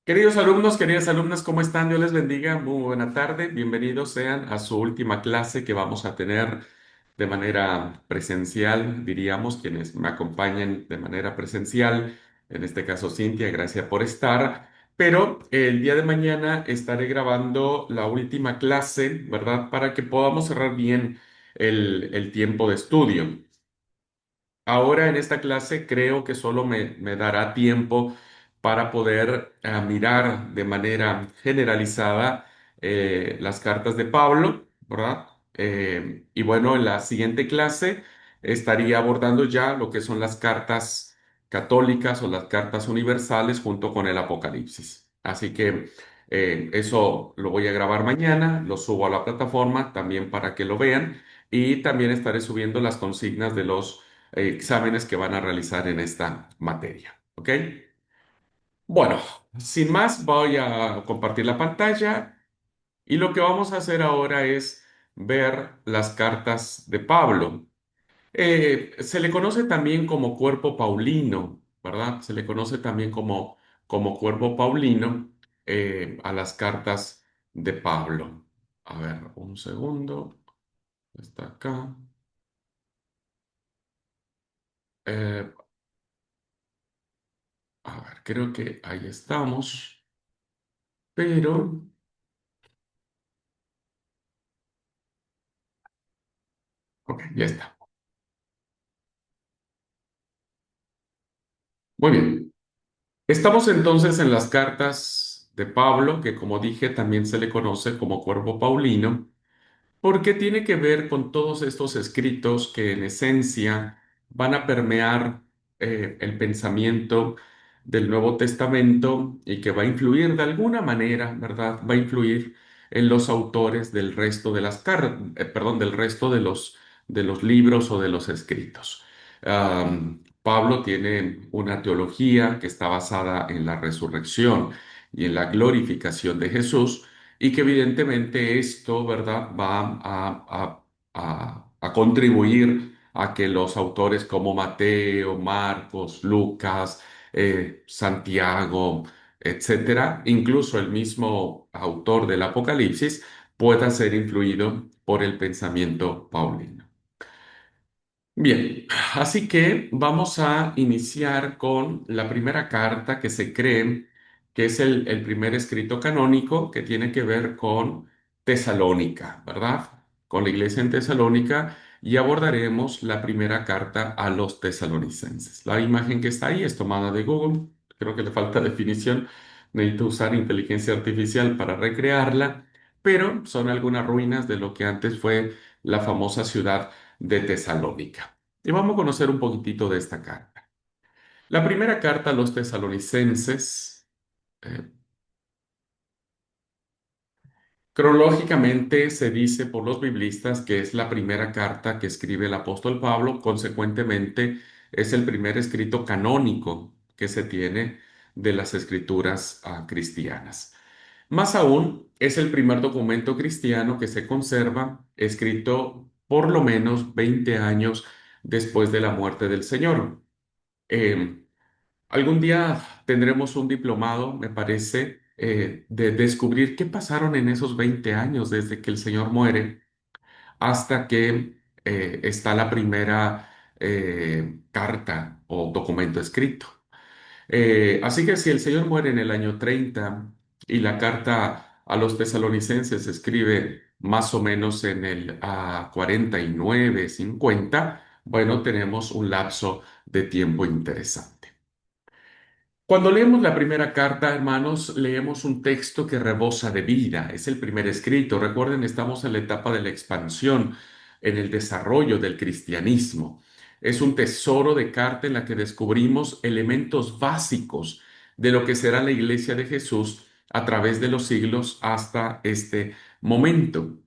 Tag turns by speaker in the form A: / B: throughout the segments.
A: Queridos alumnos, queridas alumnas, ¿cómo están? Dios les bendiga. Muy buena tarde. Bienvenidos sean a su última clase que vamos a tener de manera presencial, diríamos, quienes me acompañen de manera presencial. En este caso, Cintia, gracias por estar. Pero el día de mañana estaré grabando la última clase, ¿verdad? Para que podamos cerrar bien el tiempo de estudio. Ahora en esta clase creo que solo me dará tiempo para poder mirar de manera generalizada las cartas de Pablo, ¿verdad? Y bueno, en la siguiente clase estaría abordando ya lo que son las cartas católicas o las cartas universales junto con el Apocalipsis. Así que eso lo voy a grabar mañana, lo subo a la plataforma también para que lo vean y también estaré subiendo las consignas de los exámenes que van a realizar en esta materia. ¿Ok? Bueno, sin más, voy a compartir la pantalla y lo que vamos a hacer ahora es ver las cartas de Pablo. Se le conoce también como cuerpo paulino, ¿verdad? Se le conoce también como cuerpo paulino a las cartas de Pablo. A ver, un segundo. Está acá. Eh, a ver, creo que ahí estamos. Pero, ok, ya está. Muy bien. Estamos entonces en las cartas de Pablo, que como dije también se le conoce como cuerpo paulino, porque tiene que ver con todos estos escritos que en esencia van a permear el pensamiento del Nuevo Testamento y que va a influir de alguna manera, ¿verdad? Va a influir en los autores del resto de las perdón, del resto de los libros o de los escritos. Pablo tiene una teología que está basada en la resurrección y en la glorificación de Jesús y que evidentemente esto, ¿verdad?, va a contribuir a que los autores como Mateo, Marcos, Lucas, Santiago, etcétera, incluso el mismo autor del Apocalipsis, pueda ser influido por el pensamiento paulino. Bien, así que vamos a iniciar con la primera carta que se cree que es el primer escrito canónico que tiene que ver con Tesalónica, ¿verdad? Con la iglesia en Tesalónica y abordaremos la primera carta a los tesalonicenses. La imagen que está ahí es tomada de Google, creo que le falta definición, necesito usar inteligencia artificial para recrearla, pero son algunas ruinas de lo que antes fue la famosa ciudad de Tesalónica. Y vamos a conocer un poquitito de esta carta. La primera carta a los tesalonicenses, eh, cronológicamente se dice por los biblistas que es la primera carta que escribe el apóstol Pablo, consecuentemente es el primer escrito canónico que se tiene de las escrituras cristianas. Más aún, es el primer documento cristiano que se conserva, escrito por lo menos 20 años después de la muerte del Señor. Eh, Algún día tendremos un diplomado, me parece, de descubrir qué pasaron en esos 20 años desde que el Señor muere hasta que está la primera carta o documento escrito. Así que si el Señor muere en el año 30 y la carta a los tesalonicenses se escribe más o menos en el 49, 50, bueno, tenemos un lapso de tiempo interesante. Cuando leemos la primera carta, hermanos, leemos un texto que rebosa de vida. Es el primer escrito. Recuerden, estamos en la etapa de la expansión, en el desarrollo del cristianismo. Es un tesoro de carta en la que descubrimos elementos básicos de lo que será la iglesia de Jesús a través de los siglos hasta este momento.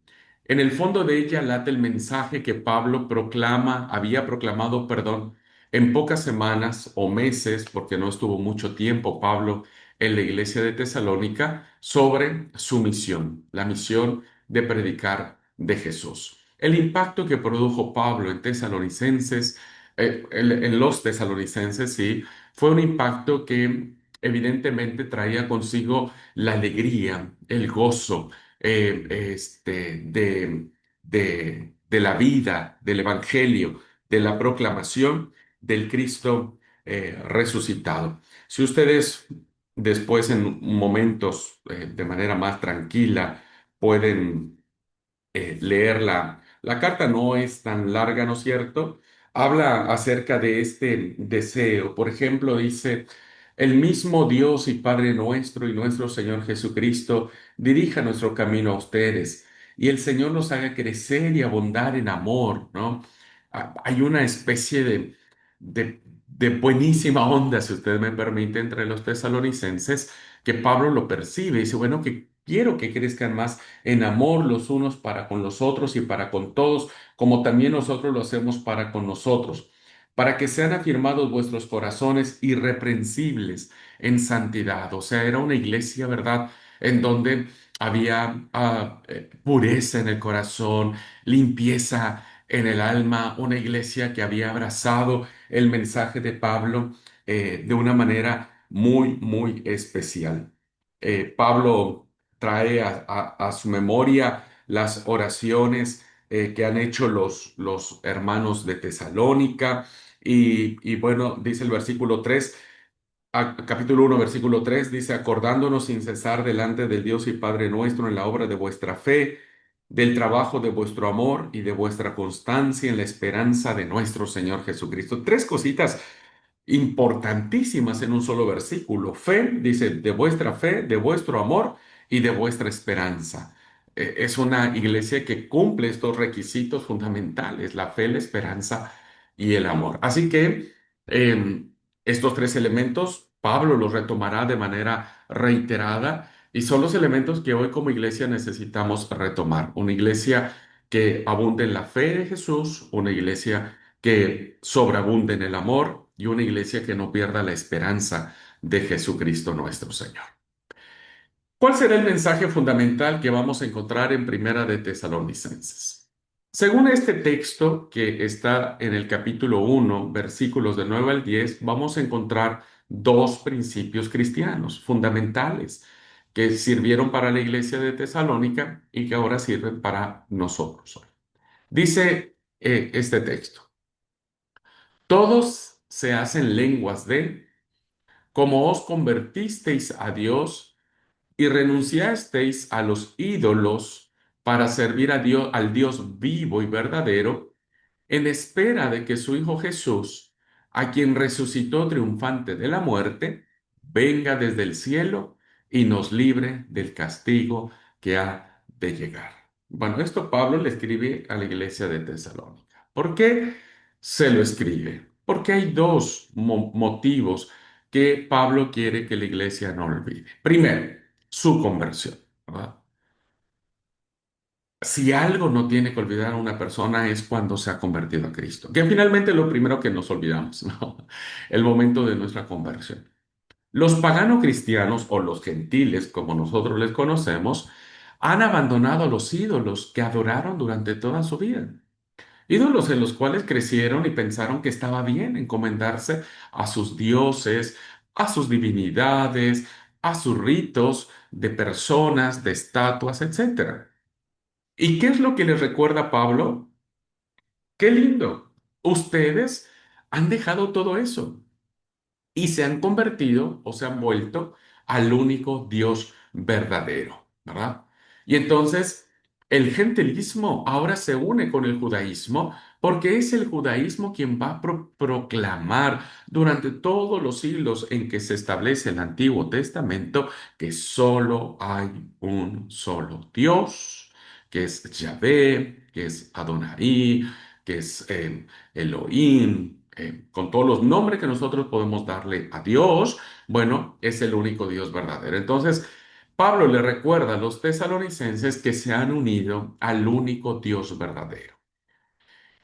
A: En el fondo de ella late el mensaje que Pablo había proclamado, perdón, en pocas semanas o meses, porque no estuvo mucho tiempo Pablo en la iglesia de Tesalónica, sobre su misión, la misión de predicar de Jesús. El impacto que produjo Pablo en tesalonicenses, en los tesalonicenses, sí, fue un impacto que evidentemente traía consigo la alegría, el gozo de la vida, del Evangelio, de la proclamación del Cristo resucitado. Si ustedes después en momentos de manera más tranquila pueden leer la carta, no es tan larga, ¿no es cierto? Habla acerca de este deseo. Por ejemplo, dice, el mismo Dios y Padre nuestro y nuestro Señor Jesucristo dirija nuestro camino a ustedes y el Señor los haga crecer y abundar en amor, ¿no? Hay una especie de buenísima onda, si usted me permite, entre los tesalonicenses, que Pablo lo percibe y dice, bueno, que quiero que crezcan más en amor los unos para con los otros y para con todos, como también nosotros lo hacemos para con nosotros, para que sean afirmados vuestros corazones irreprensibles en santidad. O sea, era una iglesia, ¿verdad? En donde había pureza en el corazón, limpieza en el alma, una iglesia que había abrazado el mensaje de Pablo de una manera muy, muy especial. Pablo trae a su memoria las oraciones que han hecho los hermanos de Tesalónica. Y bueno, dice el versículo 3, capítulo 1, versículo 3 dice, acordándonos sin cesar delante del Dios y Padre nuestro en la obra de vuestra fe, del trabajo de vuestro amor y de vuestra constancia en la esperanza de nuestro Señor Jesucristo. Tres cositas importantísimas en un solo versículo. Fe, dice, de vuestra fe, de vuestro amor y de vuestra esperanza. Es una iglesia que cumple estos requisitos fundamentales, la fe, la esperanza y el amor. Así que estos tres elementos, Pablo los retomará de manera reiterada y son los elementos que hoy como iglesia necesitamos retomar. Una iglesia que abunde en la fe de Jesús, una iglesia que sobreabunde en el amor y una iglesia que no pierda la esperanza de Jesucristo nuestro Señor. ¿Cuál será el mensaje fundamental que vamos a encontrar en Primera de Tesalonicenses? Según este texto que está en el capítulo 1, versículos de 9 al 10, vamos a encontrar dos principios cristianos fundamentales que sirvieron para la iglesia de Tesalónica y que ahora sirven para nosotros hoy. Dice este texto. Todos se hacen lenguas de, como os convertisteis a Dios y renunciasteis a los ídolos para servir a Dios, al Dios vivo y verdadero, en espera de que su Hijo Jesús, a quien resucitó triunfante de la muerte, venga desde el cielo y nos libre del castigo que ha de llegar. Bueno, esto Pablo le escribe a la iglesia de Tesalónica. ¿Por qué se lo escribe? Porque hay dos motivos que Pablo quiere que la iglesia no olvide. Primero, su conversión, ¿verdad? Si algo no tiene que olvidar a una persona es cuando se ha convertido a Cristo, que finalmente es lo primero que nos olvidamos, ¿no? El momento de nuestra conversión. Los paganos cristianos o los gentiles, como nosotros les conocemos, han abandonado a los ídolos que adoraron durante toda su vida. Ídolos en los cuales crecieron y pensaron que estaba bien encomendarse a sus dioses, a sus divinidades, a sus ritos de personas, de estatuas, etcétera. ¿Y qué es lo que les recuerda Pablo? Qué lindo. Ustedes han dejado todo eso y se han convertido o se han vuelto al único Dios verdadero, ¿verdad? Y entonces el gentilismo ahora se une con el judaísmo porque es el judaísmo quien va a proclamar durante todos los siglos en que se establece el Antiguo Testamento que solo hay un solo Dios, que es Yahvé, que es Adonai, que es Elohim, con todos los nombres que nosotros podemos darle a Dios, bueno, es el único Dios verdadero. Entonces, Pablo le recuerda a los tesalonicenses que se han unido al único Dios verdadero.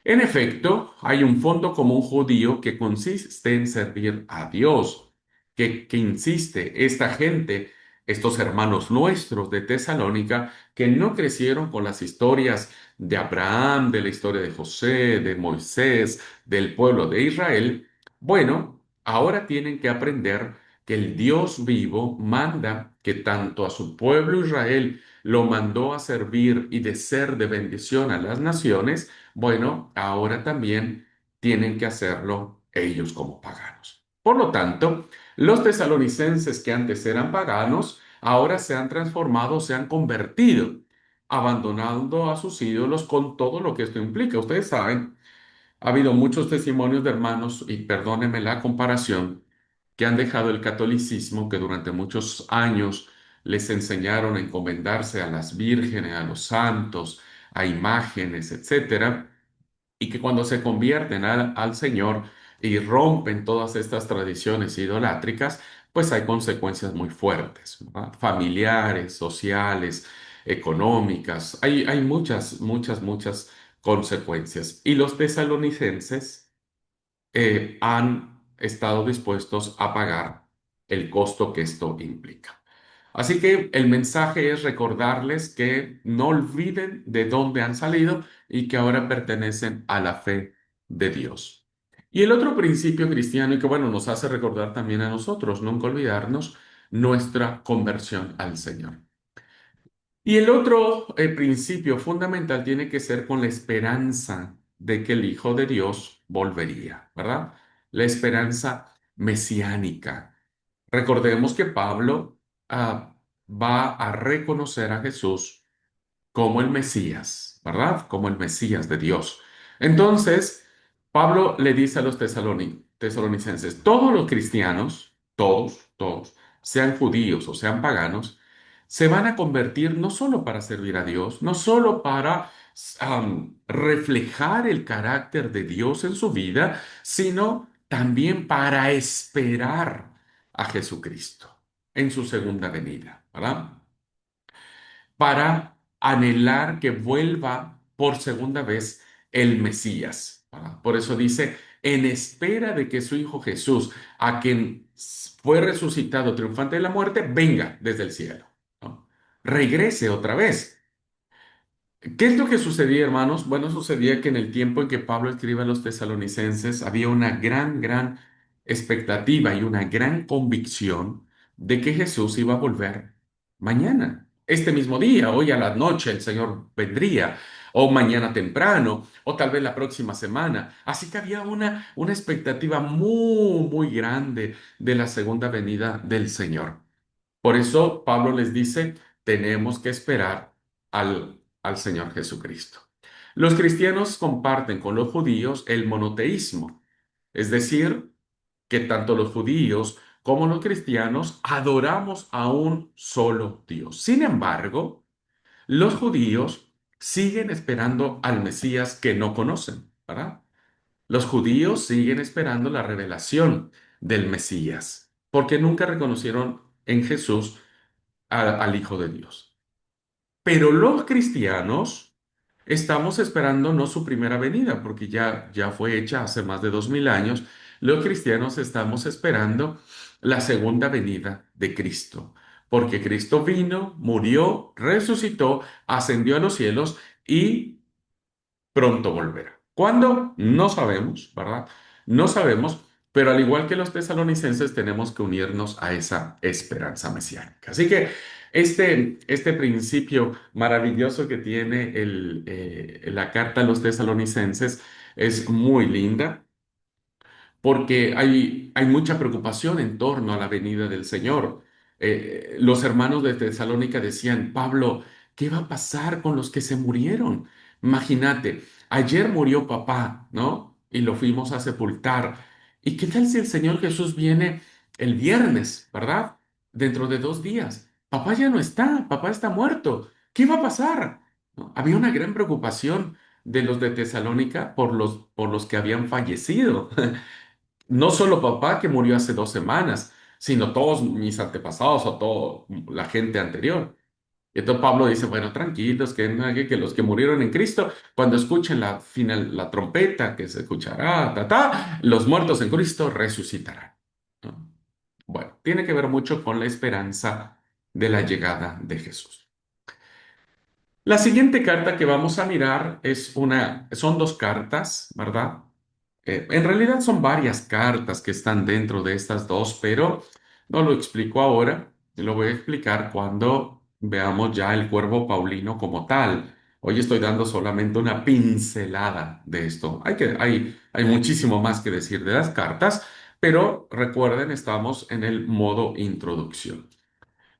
A: En efecto, hay un fondo común judío que consiste en servir a Dios, que insiste esta gente, estos hermanos nuestros de Tesalónica, que no crecieron con las historias de Abraham, de la historia de José, de Moisés, del pueblo de Israel. Bueno, ahora tienen que aprender que el Dios vivo manda que tanto a su pueblo Israel lo mandó a servir y de ser de bendición a las naciones, bueno, ahora también tienen que hacerlo ellos como paganos. Por lo tanto, los tesalonicenses que antes eran paganos, ahora se han transformado, se han convertido, abandonando a sus ídolos con todo lo que esto implica. Ustedes saben, ha habido muchos testimonios de hermanos, y perdónenme la comparación, que han dejado el catolicismo, que durante muchos años les enseñaron a encomendarse a las vírgenes, a los santos, a imágenes, etcétera, y que cuando se convierten al Señor y rompen todas estas tradiciones idolátricas, pues hay consecuencias muy fuertes, ¿verdad? Familiares, sociales, económicas. Hay muchas, muchas, muchas consecuencias. Y los tesalonicenses han estado dispuestos a pagar el costo que esto implica. Así que el mensaje es recordarles que no olviden de dónde han salido y que ahora pertenecen a la fe de Dios. Y el otro principio cristiano, y que bueno, nos hace recordar también a nosotros, nunca olvidarnos nuestra conversión al Señor. Y el otro principio fundamental tiene que ser con la esperanza de que el Hijo de Dios volvería, ¿verdad? La esperanza mesiánica. Recordemos que Pablo va a reconocer a Jesús como el Mesías, ¿verdad? Como el Mesías de Dios. Entonces, Pablo le dice a los tesalonicenses, todos los cristianos, todos, sean judíos o sean paganos, se van a convertir no solo para servir a Dios, no solo para reflejar el carácter de Dios en su vida, sino también para esperar a Jesucristo en su segunda venida, ¿verdad? Para anhelar que vuelva por segunda vez el Mesías. ¿Verdad? Por eso dice, en espera de que su Hijo Jesús, a quien fue resucitado triunfante de la muerte, venga desde el cielo, ¿no? Regrese otra vez. ¿Qué es lo que sucedía, hermanos? Bueno, sucedía que en el tiempo en que Pablo escribe a los tesalonicenses había una gran expectativa y una gran convicción de que Jesús iba a volver mañana, este mismo día, hoy a la noche el Señor vendría, o mañana temprano, o tal vez la próxima semana. Así que había una expectativa muy grande de la segunda venida del Señor. Por eso Pablo les dice, tenemos que esperar al Señor Jesucristo. Los cristianos comparten con los judíos el monoteísmo, es decir, que tanto los judíos como los cristianos adoramos a un solo Dios. Sin embargo, los judíos siguen esperando al Mesías que no conocen, ¿verdad? Los judíos siguen esperando la revelación del Mesías, porque nunca reconocieron en Jesús al Hijo de Dios. Pero los cristianos estamos esperando no su primera venida, porque ya fue hecha hace más de 2000 años. Los cristianos estamos esperando la segunda venida de Cristo, porque Cristo vino, murió, resucitó, ascendió a los cielos y pronto volverá. ¿Cuándo? No sabemos, ¿verdad? No sabemos, pero al igual que los tesalonicenses tenemos que unirnos a esa esperanza mesiánica. Así que este principio maravilloso que tiene la carta a los tesalonicenses es muy linda porque hay mucha preocupación en torno a la venida del Señor. Los hermanos de Tesalónica decían, Pablo, ¿qué va a pasar con los que se murieron? Imagínate, ayer murió papá, ¿no? Y lo fuimos a sepultar. ¿Y qué tal si el Señor Jesús viene el viernes, ¿verdad? Dentro de 2 días. Papá ya no está, papá está muerto. ¿Qué va a pasar? ¿No? Había una gran preocupación de los de Tesalónica por los que habían fallecido. No solo papá que murió hace 2 semanas, sino todos mis antepasados o toda la gente anterior. Y entonces Pablo dice, bueno, tranquilos, que los que murieron en Cristo, cuando escuchen la trompeta que se escuchará, los muertos en Cristo resucitarán. ¿No? Bueno, tiene que ver mucho con la esperanza de la llegada de Jesús. La siguiente carta que vamos a mirar son 2 cartas, ¿verdad? En realidad son varias cartas que están dentro de estas dos, pero No lo explico ahora, lo voy a explicar cuando veamos ya el cuervo paulino como tal. Hoy estoy dando solamente una pincelada de esto. Hay muchísimo más que decir de las cartas, pero recuerden, estamos en el modo introducción.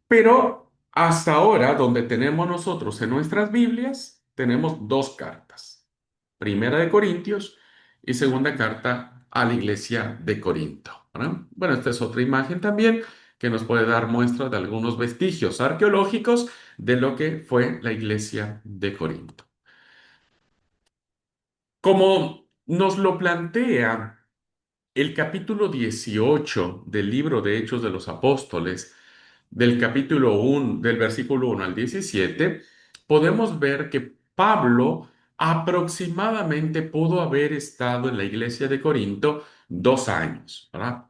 A: Pero hasta ahora, donde tenemos nosotros en nuestras Biblias, tenemos dos cartas. Primera de Corintios y segunda carta a la iglesia de Corinto, ¿verdad? Bueno, esta es otra imagen también que nos puede dar muestra de algunos vestigios arqueológicos de lo que fue la iglesia de Corinto. Como nos lo plantea el capítulo 18 del libro de Hechos de los Apóstoles, del capítulo 1, del versículo 1 al 17, podemos ver que Pablo aproximadamente pudo haber estado en la iglesia de Corinto 2 años, ¿verdad?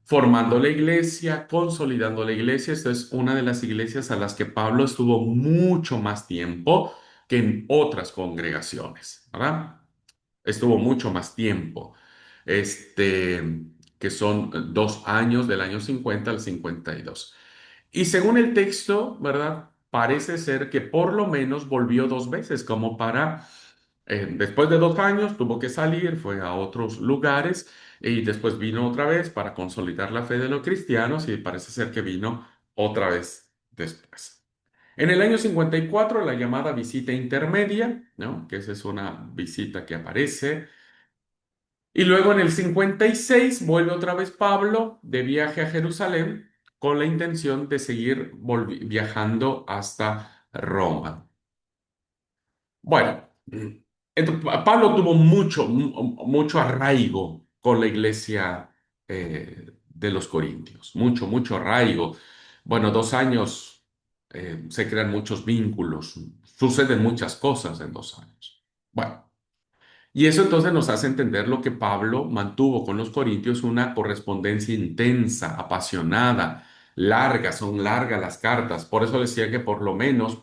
A: Formando la iglesia, consolidando la iglesia. Esta es una de las iglesias a las que Pablo estuvo mucho más tiempo que en otras congregaciones, ¿verdad? Estuvo mucho más tiempo, que son 2 años del año 50 al 52. Y según el texto, ¿verdad? Parece ser que por lo menos volvió 2 veces, como después de 2 años tuvo que salir, fue a otros lugares y después vino otra vez para consolidar la fe de los cristianos y parece ser que vino otra vez después. En el año 54 la llamada visita intermedia, ¿no? Que esa es una visita que aparece. Y luego en el 56 vuelve otra vez Pablo de viaje a Jerusalén con la intención de seguir viajando hasta Roma. Bueno, Pablo tuvo mucho arraigo con la iglesia de los Corintios, mucho arraigo. Bueno, 2 años se crean muchos vínculos, suceden muchas cosas en 2 años. Bueno. Y eso entonces nos hace entender lo que Pablo mantuvo con los corintios, una correspondencia intensa, apasionada, larga, son largas las cartas. Por eso decía que por lo menos,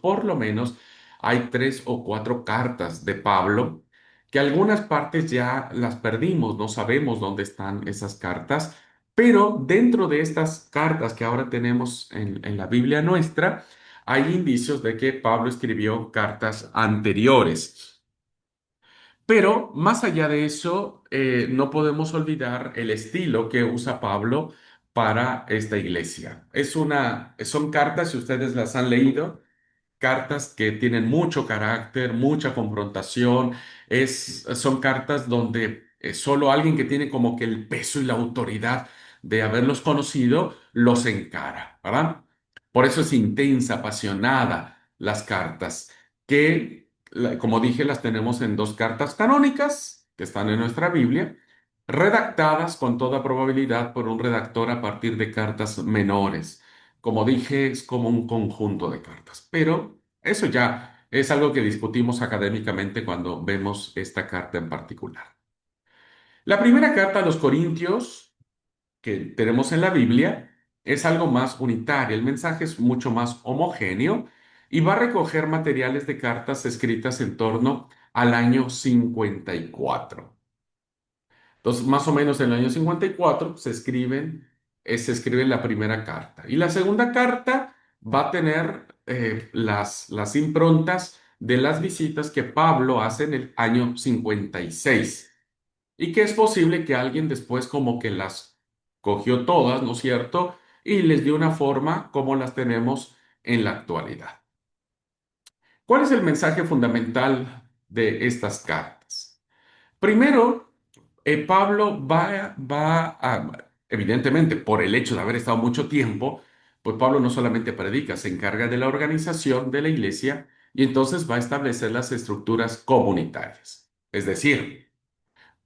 A: hay 3 o 4 cartas de Pablo, que algunas partes ya las perdimos, no sabemos dónde están esas cartas, pero dentro de estas cartas que ahora tenemos en la Biblia nuestra, hay indicios de que Pablo escribió cartas anteriores. Pero más allá de eso, no podemos olvidar el estilo que usa Pablo para esta iglesia. Son cartas, si ustedes las han leído, cartas que tienen mucho carácter, mucha confrontación. Son cartas donde solo alguien que tiene como que el peso y la autoridad de haberlos conocido los encara, ¿verdad? Por eso es intensa, apasionada las cartas, que, como dije, las tenemos en 2 cartas canónicas que están en nuestra Biblia, redactadas con toda probabilidad por un redactor a partir de cartas menores. Como dije, es como un conjunto de cartas, pero eso ya es algo que discutimos académicamente cuando vemos esta carta en particular. La primera carta a los Corintios que tenemos en la Biblia es algo más unitario, el mensaje es mucho más homogéneo y va a recoger materiales de cartas escritas en torno al año 54. Entonces, más o menos en el año 54 se escribe la primera carta. Y la segunda carta va a tener las improntas de las visitas que Pablo hace en el año 56. Y que es posible que alguien después como que las cogió todas, ¿no es cierto? Y les dio una forma como las tenemos en la actualidad. ¿Cuál es el mensaje fundamental de estas cartas? Primero, Pablo evidentemente, por el hecho de haber estado mucho tiempo, pues Pablo no solamente predica, se encarga de la organización de la iglesia y entonces va a establecer las estructuras comunitarias. Es decir,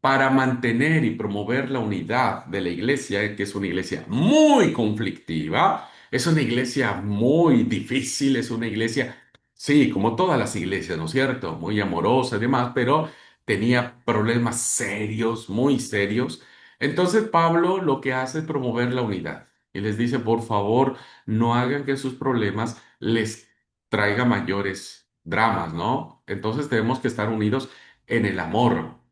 A: para mantener y promover la unidad de la iglesia, que es una iglesia muy conflictiva, es una iglesia muy difícil, es una iglesia, sí, como todas las iglesias, ¿no es cierto? Muy amorosa y demás, pero tenía problemas serios, muy serios. Entonces Pablo lo que hace es promover la unidad y les dice, por favor, no hagan que sus problemas les traiga mayores dramas, ¿no? Entonces tenemos que estar unidos en el amor.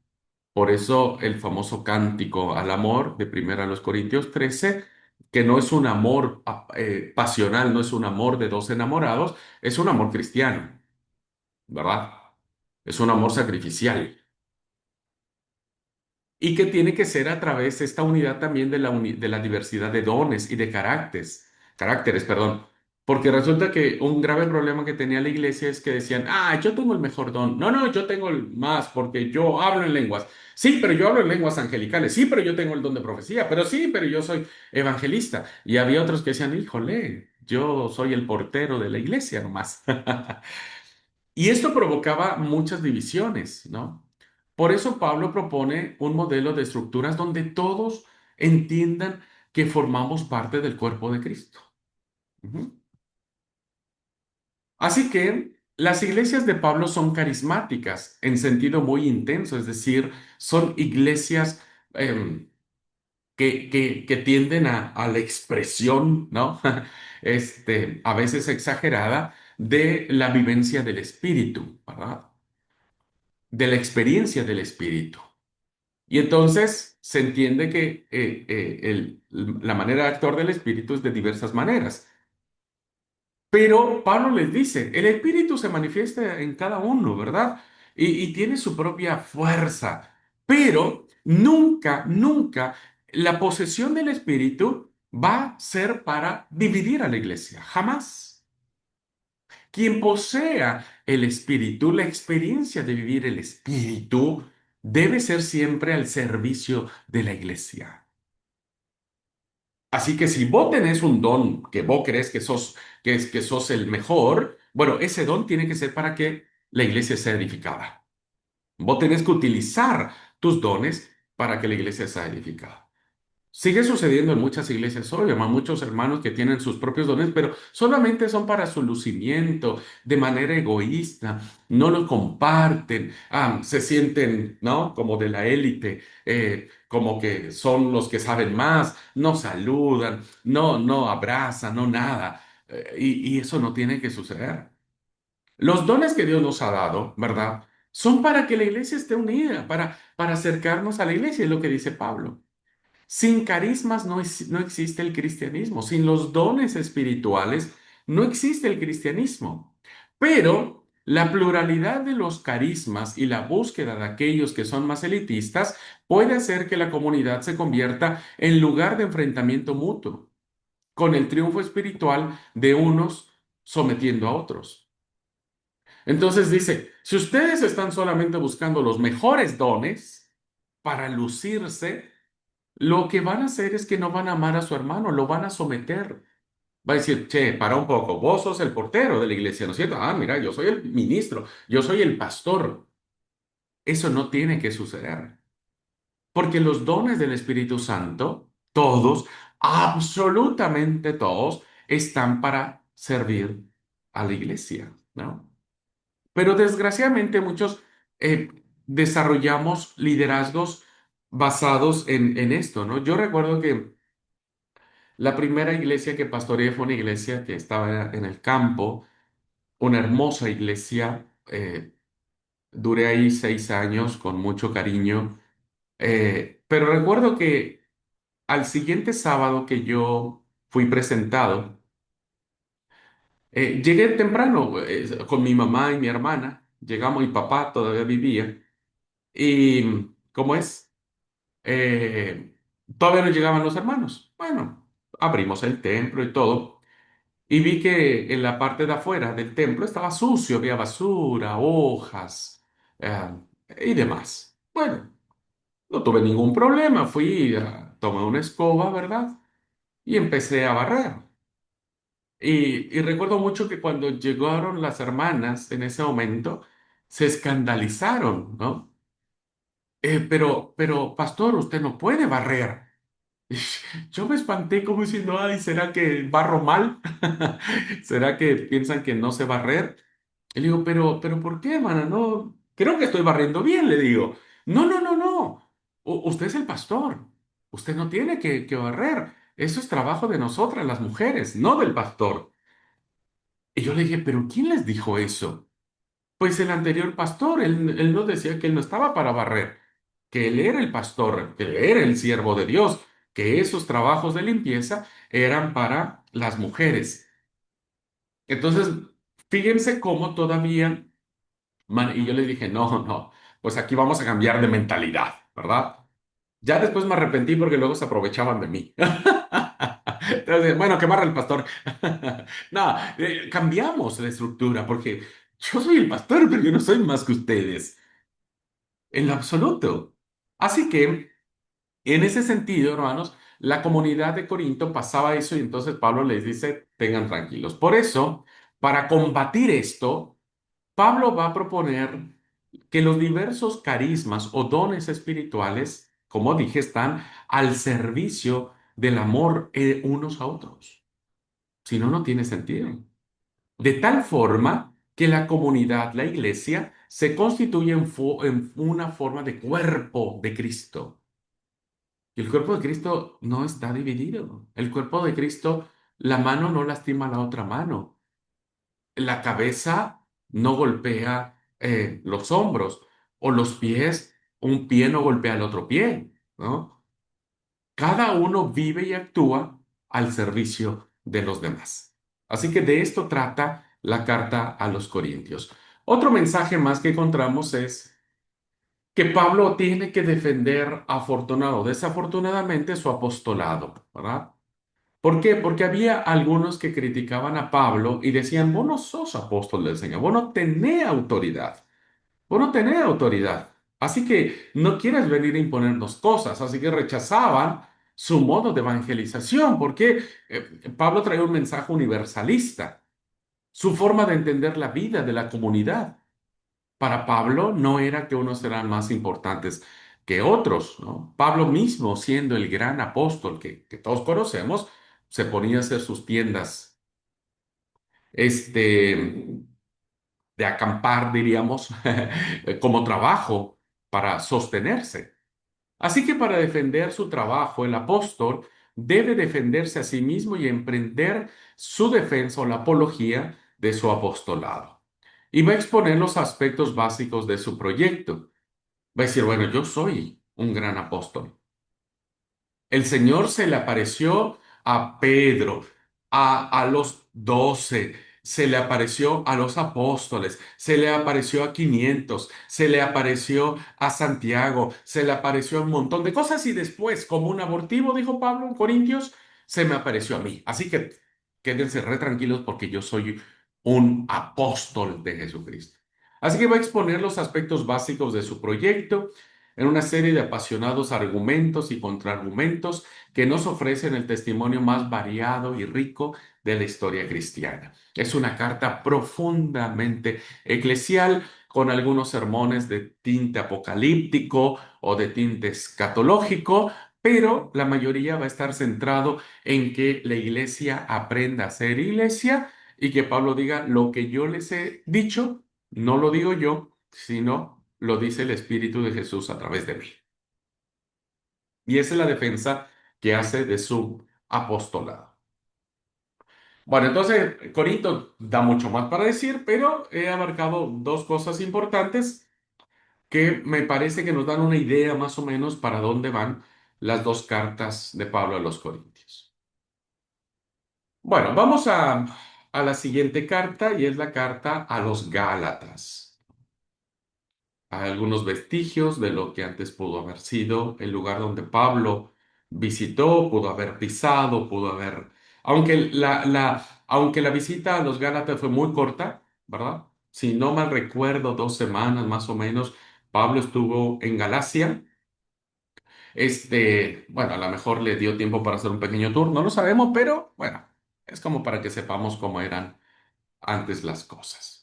A: Por eso el famoso cántico al amor de 1 Corintios 13 que no es un amor pasional, no es un amor de dos enamorados, es un amor cristiano, ¿verdad? Es un amor sacrificial. Y que tiene que ser a través de esta unidad también de de la diversidad de dones y de caracteres, perdón. Porque resulta que un grave problema que tenía la iglesia es que decían, ah, yo tengo el mejor don. No, no, yo tengo el más porque yo hablo en lenguas. Sí, pero yo hablo en lenguas angelicales. Sí, pero yo tengo el don de profecía. Pero sí, pero yo soy evangelista. Y había otros que decían, híjole, yo soy el portero de la iglesia nomás. Y esto provocaba muchas divisiones, ¿no? Por eso Pablo propone un modelo de estructuras donde todos entiendan que formamos parte del cuerpo de Cristo. Ujú. Así que las iglesias de Pablo son carismáticas en sentido muy intenso, es decir, son iglesias que tienden a la expresión, ¿no? A veces exagerada, de la vivencia del Espíritu, ¿verdad? De la experiencia del Espíritu. Y entonces se entiende que la manera de actuar del Espíritu es de diversas maneras. Pero Pablo les dice, el Espíritu se manifiesta en cada uno, ¿verdad? Y tiene su propia fuerza. Pero nunca, nunca la posesión del Espíritu va a ser para dividir a la iglesia. Jamás. Quien posea el espíritu, la experiencia de vivir el espíritu, debe ser siempre al servicio de la iglesia. Así que si vos tenés un don que vos crees que que sos el mejor, bueno, ese don tiene que ser para que la iglesia sea edificada. Vos tenés que utilizar tus dones para que la iglesia sea edificada. Sigue sucediendo en muchas iglesias hoy, además muchos hermanos que tienen sus propios dones, pero solamente son para su lucimiento, de manera egoísta, no lo comparten, se sienten, ¿no? Como de la élite, como que son los que saben más, no saludan, no abrazan, no nada. Y eso no tiene que suceder. Los dones que Dios nos ha dado, ¿verdad? Son para que la iglesia esté unida, para acercarnos a la iglesia, es lo que dice Pablo. Sin carismas no existe el cristianismo. Sin los dones espirituales no existe el cristianismo. Pero la pluralidad de los carismas y la búsqueda de aquellos que son más elitistas puede hacer que la comunidad se convierta en lugar de enfrentamiento mutuo, con el triunfo espiritual de unos sometiendo a otros. Entonces dice, si ustedes están solamente buscando los mejores dones para lucirse, lo que van a hacer es que no van a amar a su hermano, lo van a someter. Va a decir, che, para un poco, vos sos el portero de la iglesia, ¿no es cierto? Ah, mira, yo soy el ministro, yo soy el pastor. Eso no tiene que suceder, porque los dones del Espíritu Santo, todos, absolutamente todos, están para servir a la iglesia, ¿no? Pero desgraciadamente muchos desarrollamos liderazgos basados en esto, ¿no? Yo recuerdo que la primera iglesia que pastoreé fue una iglesia que estaba en el campo, una hermosa iglesia. Duré ahí 6 años con mucho cariño. Pero recuerdo que al siguiente sábado que yo fui presentado, llegué temprano con mi mamá y mi hermana. Llegamos, mi papá todavía vivía. Y, ¿cómo es? Eh, Todavía no llegaban los hermanos. Bueno, abrimos el templo y todo. Y vi que en la parte de afuera del templo estaba sucio, había basura, hojas eh, y demás. Bueno, no tuve ningún problema, tomé una escoba, ¿verdad? Y empecé a barrer. Y recuerdo mucho que cuando llegaron las hermanas en ese momento, se escandalizaron, ¿no? Pero, pastor, usted no puede barrer. Yo me espanté como diciendo, ay, ¿será que barro mal? ¿Será que piensan que no sé barrer? Y le digo, pero ¿por qué, hermana? No, creo que estoy barriendo bien, le digo. No, no, no, no. Usted es el pastor. Usted no tiene que barrer. Eso es trabajo de nosotras, las mujeres, no del pastor. Y yo le dije, ¿pero quién les dijo eso? Pues el anterior pastor, él nos decía que él no estaba para barrer, que él era el pastor, que él era el siervo de Dios. que esos trabajos de limpieza eran para las mujeres. Entonces, fíjense cómo todavía, y yo le dije, no, no, pues aquí vamos a cambiar de mentalidad, ¿verdad? Ya después me arrepentí porque luego se aprovechaban de mí. Entonces, bueno, que barra el pastor. No, cambiamos la estructura porque yo soy el pastor, pero yo no soy más que ustedes, en lo absoluto. Así que, en ese sentido, hermanos, la comunidad de Corinto pasaba eso y entonces Pablo les dice, tengan tranquilos. Por eso, para combatir esto, Pablo va a proponer que los diversos carismas o dones espirituales, como dije, están al servicio del amor unos a otros. Si no, no tiene sentido. De tal forma que la comunidad, la iglesia, se constituye en una forma de cuerpo de Cristo. Y el cuerpo de Cristo no está dividido. El cuerpo de Cristo, la mano no lastima a la otra mano. La cabeza no golpea los hombros o los pies, un pie no golpea al otro pie, ¿no? Cada uno vive y actúa al servicio de los demás. Así que de esto trata la carta a los Corintios. Otro mensaje más que encontramos es que Pablo tiene que defender afortunado o desafortunadamente su apostolado, ¿verdad? ¿Por qué? Porque había algunos que criticaban a Pablo y decían, vos no sos apóstol del Señor, vos no tenés autoridad. Así que no quieres venir a imponernos cosas, así que rechazaban su modo de evangelización, porque Pablo traía un mensaje universalista, su forma de entender la vida de la comunidad. Para Pablo no era que unos eran más importantes que otros, ¿no? Pablo mismo, siendo el gran apóstol que todos conocemos, se ponía a hacer sus tiendas, este, de acampar, diríamos, como trabajo para sostenerse. Así que para defender su trabajo, el apóstol debe defenderse a sí mismo y emprender su defensa o la apología de su apostolado. Y va a exponer los aspectos básicos de su proyecto. Va a decir, bueno, yo soy un gran apóstol. El Señor se le apareció a Pedro, a los 12, se le apareció a los apóstoles, se le apareció a 500, se le apareció a Santiago, se le apareció a un montón de cosas y después, como un abortivo, dijo Pablo en Corintios, se me apareció a mí. Así que quédense re tranquilos porque yo soy un apóstol de Jesucristo. Así que va a exponer los aspectos básicos de su proyecto en una serie de apasionados argumentos y contraargumentos que nos ofrecen el testimonio más variado y rico de la historia cristiana. Es una carta profundamente eclesial, con algunos sermones de tinte apocalíptico o de tinte escatológico, pero la mayoría va a estar centrado en que la iglesia aprenda a ser iglesia y que Pablo diga lo que yo les he dicho, no lo digo yo, sino lo dice el Espíritu de Jesús a través de mí. Y esa es la defensa que hace de su apostolado. Bueno, entonces Corinto da mucho más para decir, pero he abarcado dos cosas importantes que me parece que nos dan una idea más o menos para dónde van las dos cartas de Pablo a los Corintios. Bueno, vamos a la siguiente carta y es la carta a los Gálatas. Hay algunos vestigios de lo que antes pudo haber sido el lugar donde Pablo visitó, pudo haber pisado, pudo haber... aunque la visita a los Gálatas fue muy corta, ¿verdad? Si no mal recuerdo, 2 semanas más o menos, Pablo estuvo en Galacia. Bueno, a lo mejor le dio tiempo para hacer un pequeño tour, no lo sabemos, pero bueno, es como para que sepamos cómo eran antes las cosas.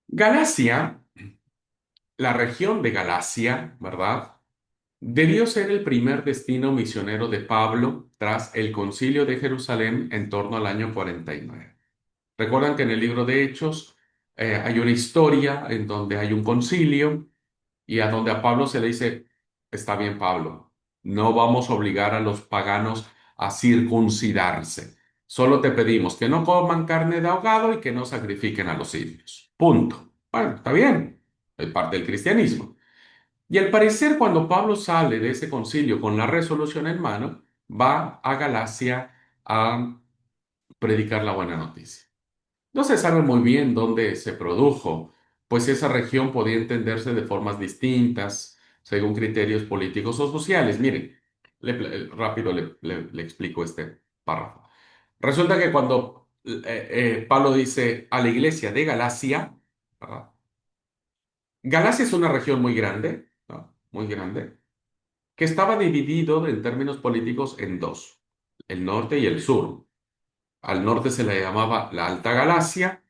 A: Galacia, la región de Galacia, ¿verdad? Debió ser el primer destino misionero de Pablo tras el concilio de Jerusalén en torno al año 49. Recuerdan que en el libro de Hechos hay una historia en donde hay un concilio y a donde a Pablo se le dice, está bien Pablo, no vamos a obligar a los paganos a circuncidarse. Solo te pedimos que no coman carne de ahogado y que no sacrifiquen a los indios. Punto. Bueno, está bien. Es parte del cristianismo. Y al parecer, cuando Pablo sale de ese concilio con la resolución en mano, va a Galacia a predicar la buena noticia. No se sabe muy bien dónde se produjo, pues esa región podía entenderse de formas distintas, según criterios políticos o sociales. Miren, rápido le explico este párrafo. Resulta que cuando Pablo dice a la iglesia de Galacia, ¿verdad? Galacia es una región muy grande, ¿no? Muy grande, que estaba dividido en términos políticos en dos, el norte y el sur. Al norte se le llamaba la Alta Galacia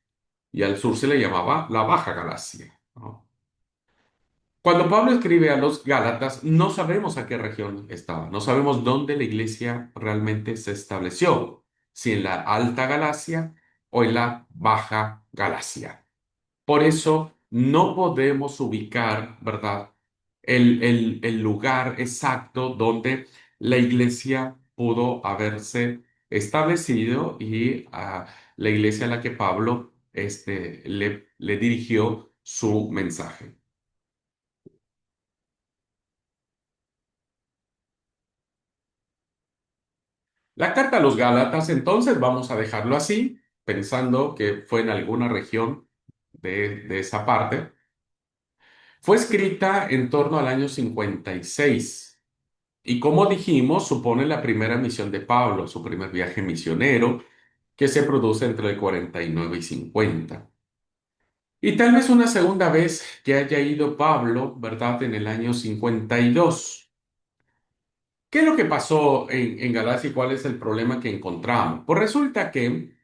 A: y al sur se le llamaba la Baja Galacia, ¿no? Cuando Pablo escribe a los Gálatas, no sabemos a qué región estaba, no sabemos dónde la iglesia realmente se estableció, si en la Alta Galacia o en la Baja Galacia. Por eso no podemos ubicar, ¿verdad? El lugar exacto donde la iglesia pudo haberse establecido y la iglesia a la que Pablo le dirigió su mensaje. La carta a los Gálatas, entonces, vamos a dejarlo así, pensando que fue en alguna región de esa parte. Fue escrita en torno al año 56 y como dijimos, supone la primera misión de Pablo, su primer viaje misionero, que se produce entre el 49 y 50. Y tal vez una segunda vez que haya ido Pablo, ¿verdad? En el año 52. ¿Qué es lo que pasó en Galacia y cuál es el problema que encontramos? Pues resulta que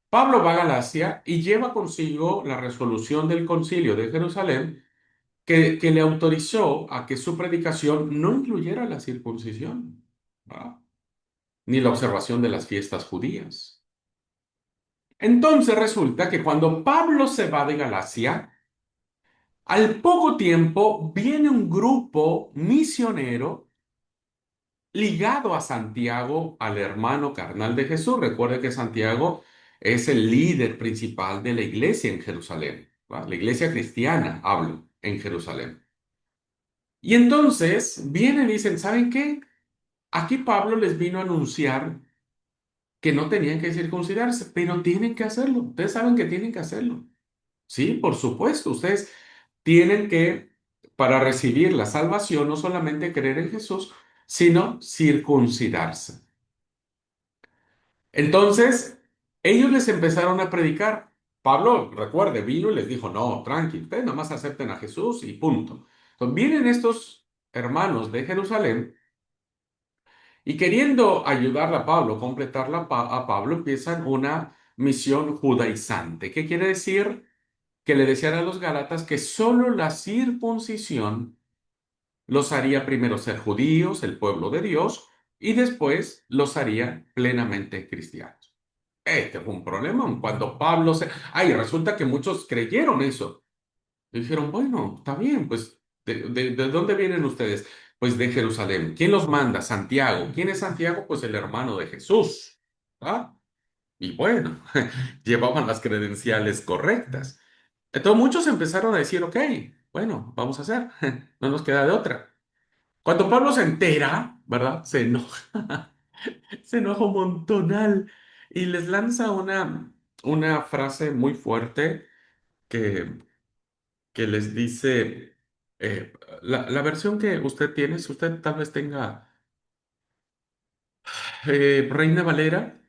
A: Pablo va a Galacia y lleva consigo la resolución del concilio de Jerusalén que le autorizó a que su predicación no incluyera la circuncisión, ¿verdad? Ni la observación de las fiestas judías. Entonces resulta que cuando Pablo se va de Galacia, al poco tiempo viene un grupo misionero ligado a Santiago, al hermano carnal de Jesús. Recuerde que Santiago es el líder principal de la iglesia en Jerusalén, ¿va? La iglesia cristiana, hablo, en Jerusalén. Y entonces vienen y dicen, ¿saben qué? Aquí Pablo les vino a anunciar que no tenían que circuncidarse, pero tienen que hacerlo. Ustedes saben que tienen que hacerlo. Sí, por supuesto. Ustedes tienen que, para recibir la salvación, no solamente creer en Jesús, sino circuncidarse. Entonces, ellos les empezaron a predicar. Pablo, recuerde, vino y les dijo, no, tranqui, ustedes nomás acepten a Jesús y punto. Entonces, vienen estos hermanos de Jerusalén y queriendo ayudar a Pablo, completarla a Pablo, empiezan una misión judaizante. ¿Qué quiere decir? Que le decían a los Gálatas que solo la circuncisión los haría primero ser judíos, el pueblo de Dios, y después los haría plenamente cristianos. Este fue un problema. Cuando Pablo se... Ay, resulta que muchos creyeron eso. Y dijeron, bueno, está bien, pues, ¿de dónde vienen ustedes? Pues de Jerusalén. ¿Quién los manda? Santiago. ¿Quién es Santiago? Pues el hermano de Jesús. ¿Ah? Y bueno, llevaban las credenciales correctas. Entonces muchos empezaron a decir, ok, bueno, vamos a hacer, no nos queda de otra. Cuando Pablo se entera, ¿verdad? Se enoja, se enoja un montonal y les lanza una frase muy fuerte que, que les dice, la versión que usted tiene, si usted tal vez tenga Reina Valera,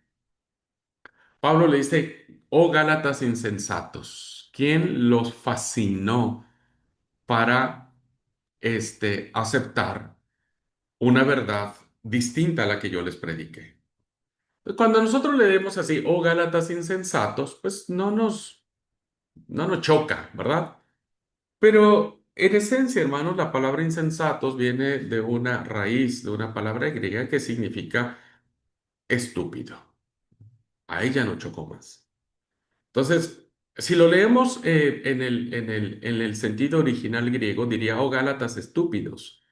A: Pablo le dice, oh Gálatas insensatos, ¿quién los fascinó para aceptar una verdad distinta a la que yo les prediqué? Cuando nosotros leemos así, oh Gálatas insensatos, pues no nos choca, ¿verdad? Pero en esencia, hermanos, la palabra insensatos viene de una raíz, de una palabra griega que significa estúpido. A ella no chocó más. Entonces, si lo leemos en el sentido original griego, diría, oh Gálatas estúpidos,